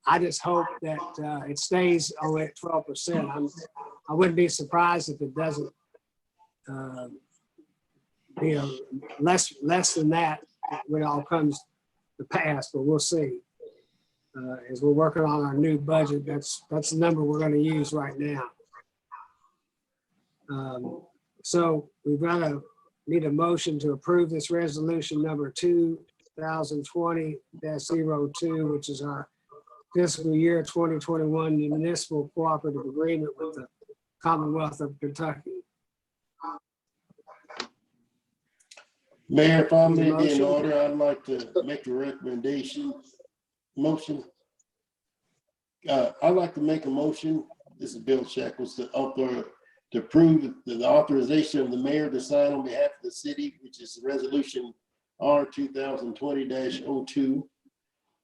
I just hope that it stays only at 12%. I wouldn't be surprised if it doesn't be less than that when it all comes to pass, but we'll see. As we're working on our new budget, that's the number we're going to use right now. So we've got to need a motion to approve this resolution number 2020-02, which is our fiscal year 2021 municipal cooperative agreement with the Commonwealth of Kentucky. Mayor, if I may be in order, I'd like to make a motion. I'd like to make a motion. This is Bill Shackles, to approve the authorization of the mayor to sign on behalf of the city, which is resolution R 2020-02,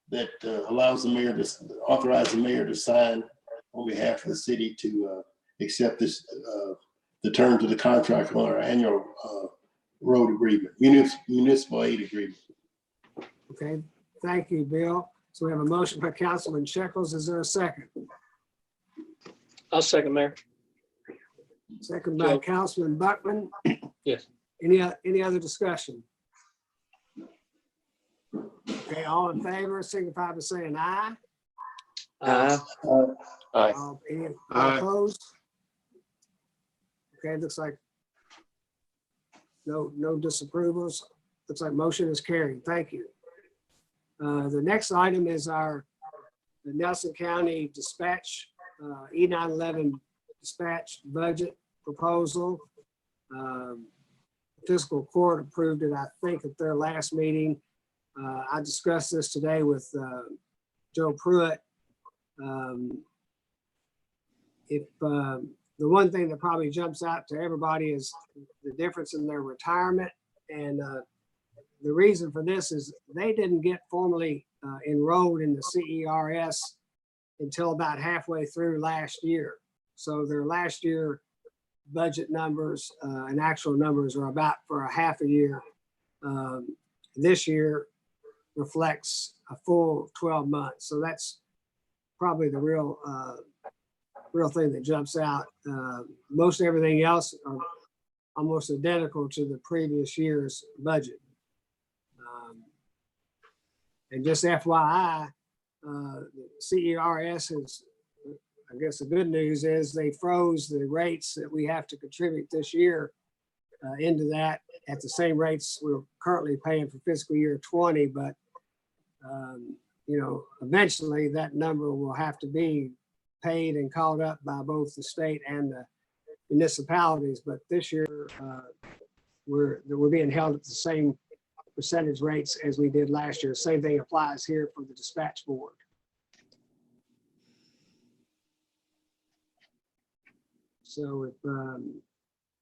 that allows the mayor to authorize the mayor to sign on behalf of the city to accept this the terms of the contract on our annual road agreement, municipal aid agreement. Okay, thank you, Bill. So we have a motion by Councilman Shekels. Is there a second? I'll second, Mayor. Second by Councilman Buckman. Yes. Any other discussion? Okay, all in favor, signify by saying aye. Aye. Any Aye. opposed? Okay, looks like no disapprovals. Looks like motion is carried. Thank you. The next item is the Nelson County Dispatch E911 dispatch budget proposal. Fiscal court approved it, I think, at their last meeting. I discussed this today with Joe Pruitt. The one thing that probably jumps out to everybody is the difference in their retirement. And the reason for this is they didn't get formally enrolled in the CERS until about halfway through last year. So their last year budget numbers and actual numbers are about for a half a year. This year reflects a full 12 months. So that's probably the real thing that jumps out. Most everything else are almost identical to the previous year's budget. And just FYI, CERS is, I guess the good news is they froze the rates that we have to contribute this year into that at the same rates we're currently paying for fiscal year 20. But, you know, eventually that number will have to be paid and caught up by both the state and the municipalities. But this year, we're being held at the same percentage rates as we did last year. Same thing applies here for the dispatch board. So if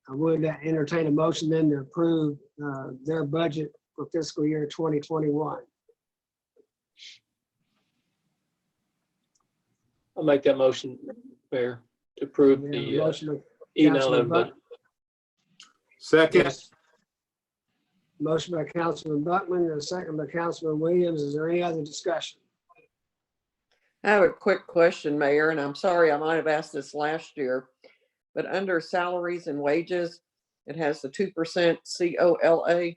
I would entertain a motion then to approve their budget for fiscal year 2021. I'll make that motion, Mayor, to approve We have a the motion by email Councilman and budget. Second, Motion by Councilman Buckman and a second by Councilman Williams. Is there any other discussion? I have a quick question, Mayor, and I'm sorry, I might have asked this last year, but under salaries and wages, it has the 2% COLA.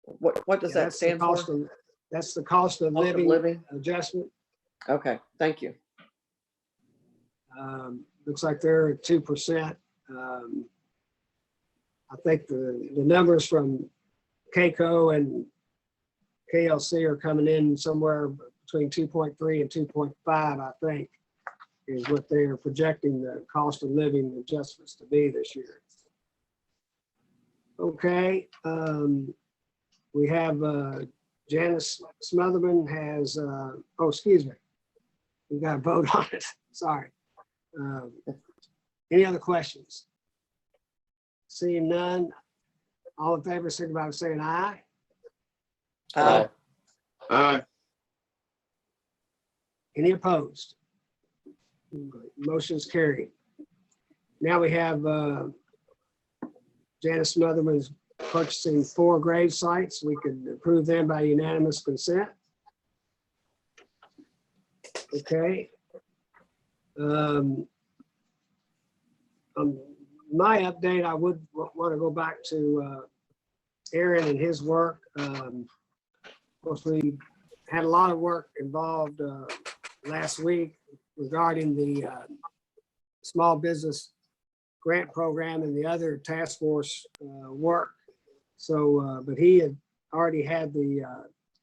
What does Yeah, that that's the stand for? cost of- That's the cost of Cost of living living? adjustment. Okay, thank you. Looks like they're at 2%. I think the numbers from KCO and KLC are coming in somewhere between 2.3 and 2.5, I think, is what they are projecting the cost of living adjustments to be this year. Okay, we have Janice Smotherman has, oh, excuse me. We got to vote on it. Sorry. Any other questions? Seeing none, all in favor, signify by saying aye. Aye. aye, Any opposed? Motion is carried. Now we have Janice Smotherman's purchasing 4 grave sites. We could approve them by unanimous consent. Okay. My update, I would want to go back to Aaron and his work. Of course, we had a lot of work involved last week regarding the small business grant program and the other task force work. So, but he had already had the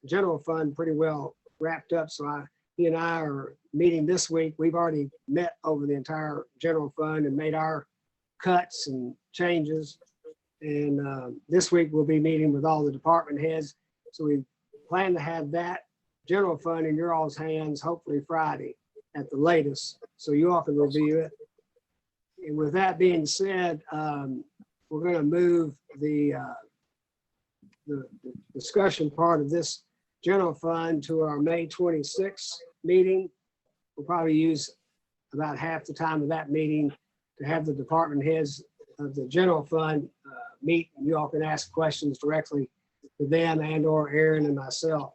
general fund pretty well wrapped up. So he and I are meeting this week. We've already met over the entire general fund and made our cuts and changes. And this week we'll be meeting with all the department heads. So we plan to have that general fund in your all's hands, hopefully Friday at the latest, so you all can review it. And with that being said, we're going to move the discussion part of this general fund to our May 26th meeting. We'll probably use about half the time of that meeting to have the department heads of the general fund meet. And you all can ask questions directly to them and or Aaron and myself.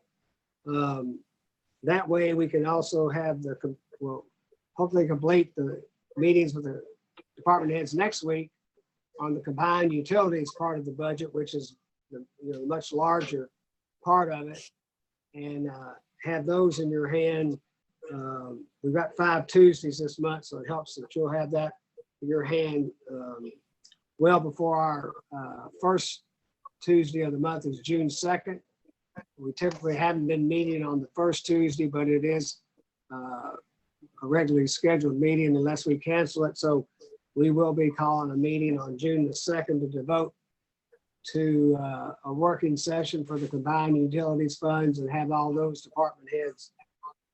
That way we can also have hopefully complete the meetings with the department heads next week on the combined utilities part of the budget, which is the much larger part of it, and have those in your hand. We've got 5 Tuesdays this month, so it helps that you'll have that in your hand well before our first Tuesday of the month is June 2nd. We typically haven't been meeting on the first Tuesday, but it is a regularly scheduled meeting unless we cancel it. So we will be calling a meeting on June the 2nd to devote to a working session for the combined utilities funds and have all those department heads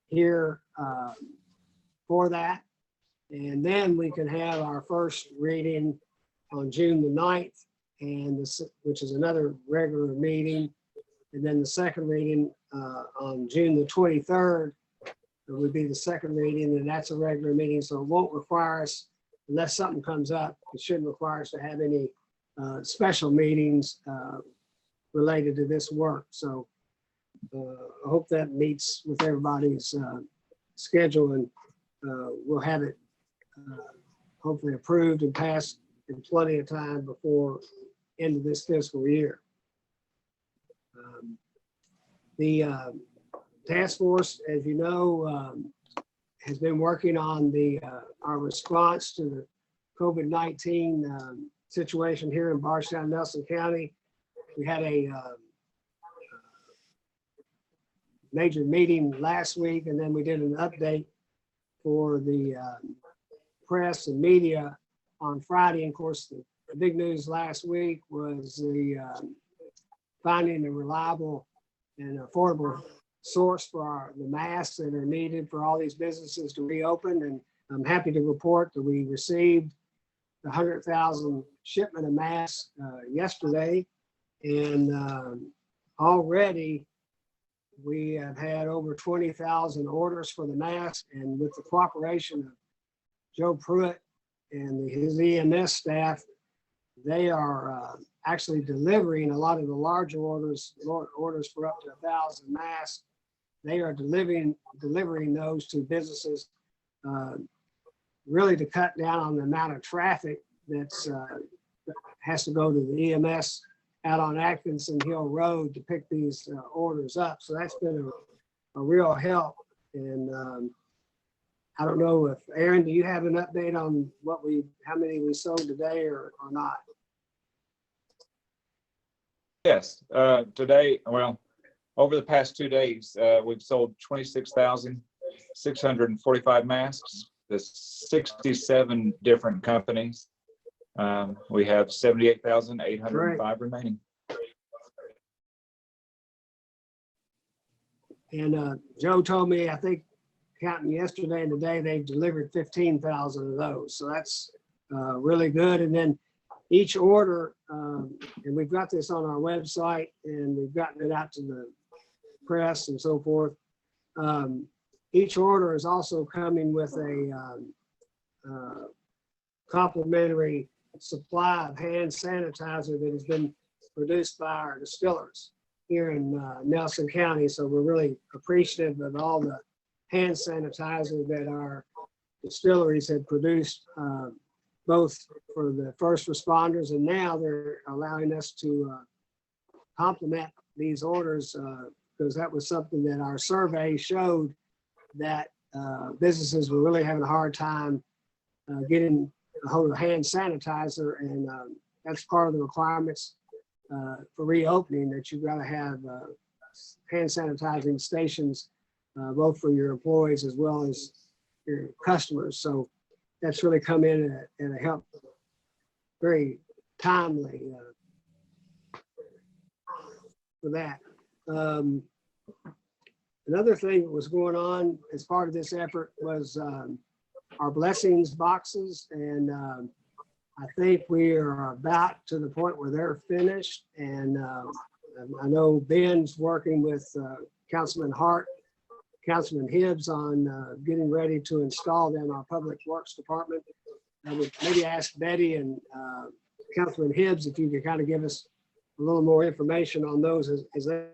here for that. And then we can have our first reading on June the 9th, which is another regular meeting. And then the second reading on June the 23rd would be the second reading, and that's a regular meeting. So it won't require us, unless something comes up, it shouldn't require us to have any special meetings related to this work. So I hope that meets with everybody's schedule, and we'll have it hopefully approved and passed in plenty of time before end of this fiscal year. The task force, as you know, has been working on our response to the COVID-19 situation here in Bardstown, Nelson County. We had a major meeting last week, and then we did an update for the press and media on Friday. And of course, the big news last week was the finding a reliable and affordable source for the masks that are needed for all these businesses to reopen. And I'm happy to report that we received the 100,000 shipment of masks yesterday. And already we have had over 20,000 orders for the mask. And with the cooperation of Joe Pruitt and his EMS staff, they are actually delivering a lot of the larger orders for up to 1,000 masks. They are delivering those to businesses really to cut down on the amount of traffic that has to go to the EMS out on Atkinson Hill Road to pick these orders up. So that's been a real help. And I don't know if, Aaron, do you have an update on how many we sold today or not? Yes, today, well, over the past 2 days, we've sold 26,645 masks to 67 different companies. We have 78,805 remaining. And Joe told me, I think counting yesterday and today, they've delivered 15,000 of those. So that's really good. And then each order, and we've got this on our website and we've gotten it out to the press and so forth. Each order is also coming with a complimentary supply of hand sanitizer that has been produced by our distillers here in Nelson County. So we're really appreciative of all the hand sanitizer that our distilleries have produced, both for the first responders, and now they're allowing us to complement these orders because that was something that our survey showed that businesses were really having a hard time getting a hold of hand sanitizer, and that's part of the requirements for reopening, that you've got to have hand sanitizing stations both for your employees as well as your customers. So that's really come in and a help, very timely for that. Another thing that was going on as part of this effort was our blessings boxes. And I think we are about to the point where they're finished. And I know Ben's working with Councilman Hart, Councilman Hibbs on getting ready to install them in our Public Works Department. I would maybe ask Betty and Councilman Hibbs if you could kind of give us a little more information on those as they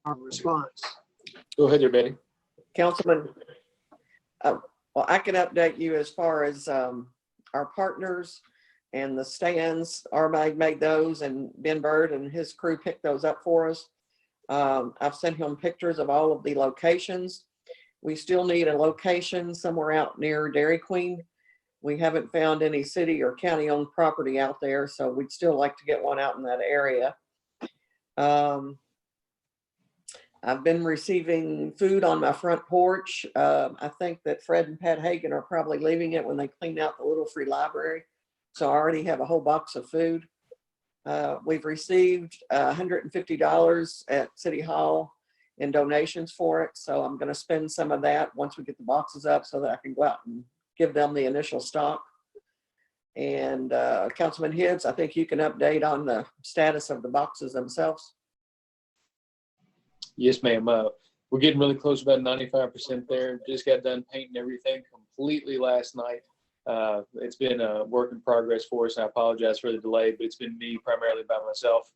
our response. Go ahead there, Betty. Councilman, well, I can update you as far as our partners and the stands. Arbag made those, and Ben Bird and his crew picked those up for us. I've sent him pictures of all of the locations. We still need a location somewhere out near Dairy Queen. We haven't found any city or county owned property out there, so we'd still like to get one out in that area. I've been receiving food on my front porch. I think that Fred and Pat Hagan are probably leaving it when they clean out the Little Free Library. So I already have a whole box of food. We've received $150 at City Hall in donations for it. So I'm going to spend some of that once we get the boxes up so that I can go out and give them the initial stock. And Councilman Hibbs, I think you can update on the status of the boxes themselves. Yes, ma'am. We're getting really close, about 95% there. Just got done painting everything completely last night. It's been a work in progress for us. I apologize for the delay, but it's been me primarily by myself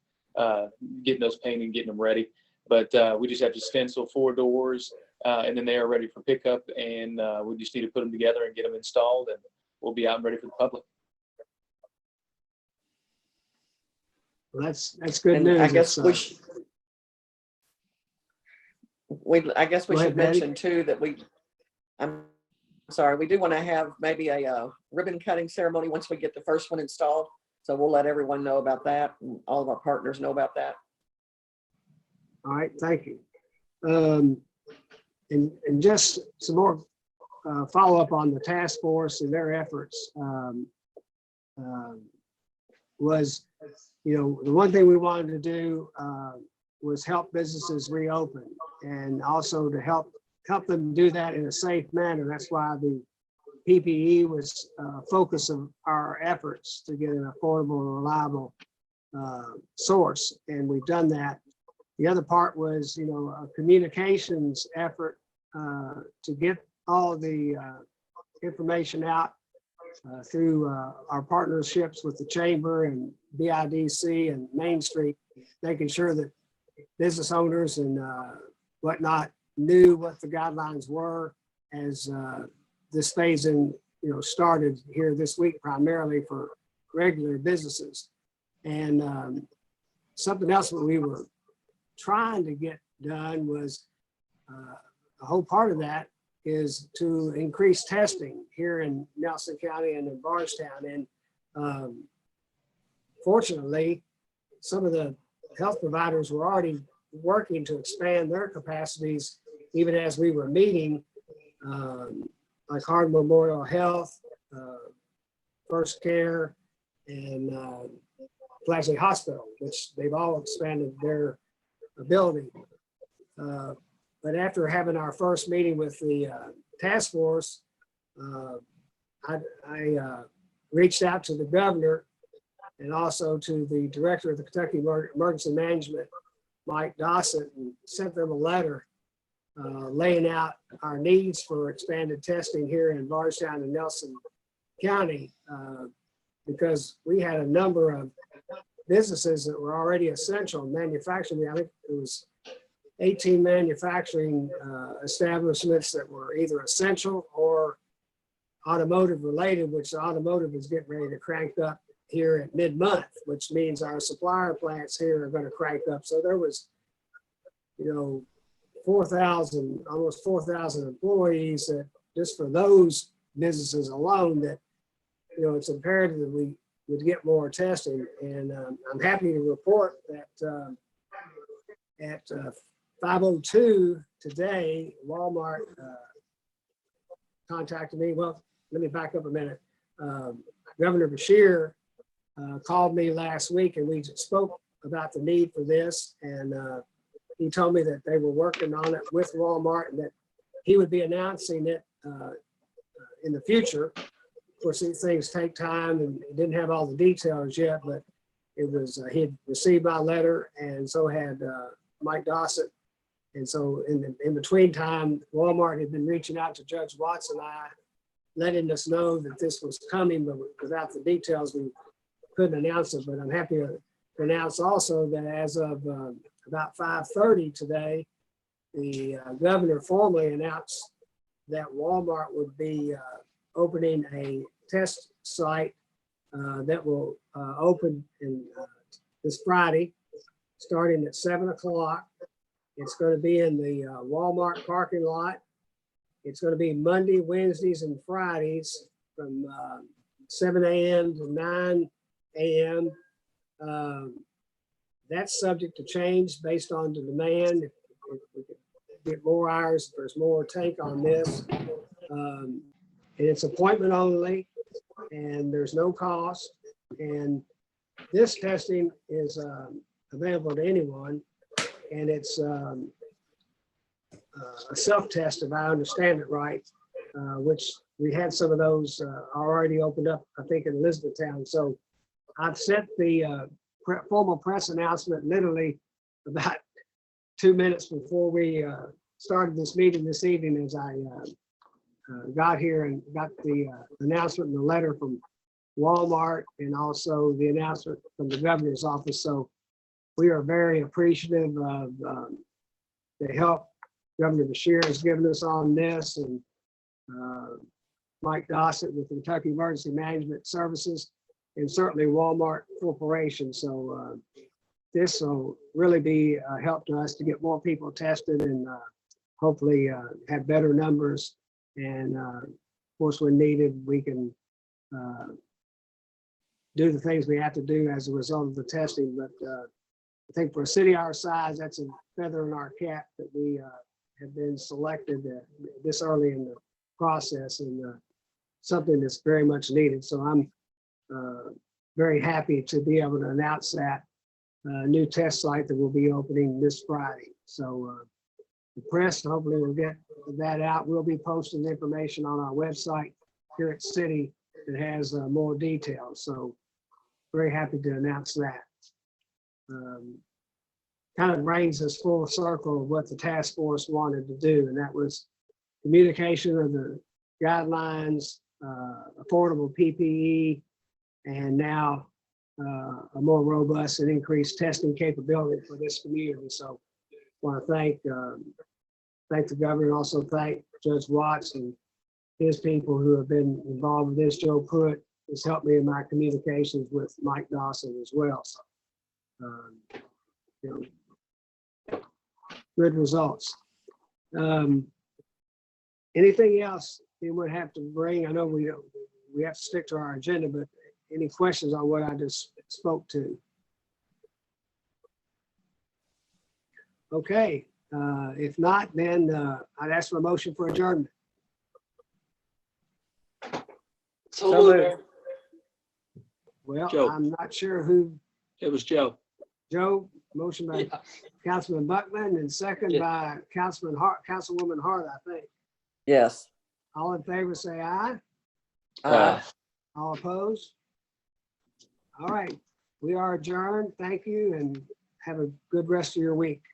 getting those painted, getting them ready. But we just have to stencil 4 doors, and then they are ready for pickup. And we just need to put them together and get them installed, and we'll be out and ready for the public. Well, that's good And news. I guess I guess we Go ahead, should Betty. mention too that I'm sorry, we do want to have maybe a ribbon cutting ceremony once we get the first one installed. So we'll let everyone know about that, and all of our partners know about that. All right, thank you. And just some more follow up on the task force and their efforts. Was, you know, the one thing we wanted to do was help businesses reopen, and also to help them do that in a safe manner. That's why the PPE was focus of our efforts to get an affordable and reliable source, and we've done that. The other part was, you know, a communications effort to get all the information out through our partnerships with the Chamber and BIDC and Main Street, making sure that business owners and whatnot knew what the guidelines were as this phase-in, you know, started here this week, primarily for regular businesses. And something else that we were trying to get done was a whole part of that is to increase testing here in Nelson County and in Bardstown. And fortunately, some of the health providers were already working to expand their capacities, even as we were meeting, like Hard Memorial Health, First Care, and Flagler Hospital, which they've all expanded their ability. But after having our first meeting with the task force, I reached out to the governor and also to the director of the Kentucky Emergency Management, Mike Dossett, and sent them a letter laying out our needs for expanded testing here in Bardstown and Nelson County, because we had a number of businesses that were already essential manufacturing. I think it was 18 manufacturing establishments that were either essential or automotive related, which the automotive is getting ready to crank up here at mid-month, which means our supplier plants here are going to crank up. So there was, you know, 4,000, almost 4,000 employees that just for those businesses alone that, you know, it's imperative that we would get more testing. And I'm happy to report that at 5:02 today, Walmart contacted me. Well, let me back up a minute. Governor Beshear called me last week, and we spoke about the need for this. And he told me that they were working on it with Walmart and that he would be announcing it in the future. Of course, these things take time, and he didn't have all the details yet, but it was, he had received my letter, and so had Mike Dossett. And so in between time, Walmart had been reaching out to Judge Watts and I, letting us know that this was coming, but without the details, we couldn't announce it. But I'm happy to announce also that as of about 5:30 today, the governor formally announced that Walmart would be opening a test site that will open this Friday, starting at 7 o'clock. It's going to be in the Walmart parking lot. It's going to be Monday, Wednesdays, and Fridays from 7 a.m. to 9 a.m. That's subject to change based on the demand. If we could get more hours, if there's more take on this. And it's appointment only, and there's no cost. And this testing is available to anyone. And it's a self-test, if I understand it right, which we had some of those already opened up, I think, in Elizabethtown. So I've sent the formal press announcement literally about 2 minutes before we started this meeting this evening, as I got here and got the announcement and the letter from Walmart, and also the announcement from the governor's office. So we are very appreciative of the help Governor Beshear has given us on this, and Mike Dossett with Kentucky Emergency Management Services, and certainly Walmart Corporation. So this will really be a help to us to get more people tested and hopefully have better numbers. And of course, when needed, we can do the things we have to do as a result of the testing. But I think for a city our size, that's a feather in our cap that we have been selected this early in the process, and something that's very much needed. So I'm very happy to be able to announce that new test site that will be opening this Friday. So the press, hopefully we'll get that out. We'll be posting information on our website here at City that has more details. So very happy to announce that. Kind of brings us full circle of what the task force wanted to do, and that was communication of the guidelines, affordable PPE, and now a more robust and increased testing capability for this community. So I want to thank the governor, and also thank Judge Watts and his people who have been involved with this. Joe Pruitt has helped me in my communications with Mike Dawson as well. So, you know, good results. Anything else you would have to bring? I know we have to stick to our agenda, but any questions on what I just spoke to? Okay, if not, then I'd ask for a motion for adjournment. So moved. Well, Joe. I'm not sure who. It was Joe. Joe, motion by Yeah. Councilman Buckman and second Yeah. by Councilwoman Hart, I think. Yes. All in favor, say aye. All opposed? All right, we are adjourned. Thank you and have a good rest of your week.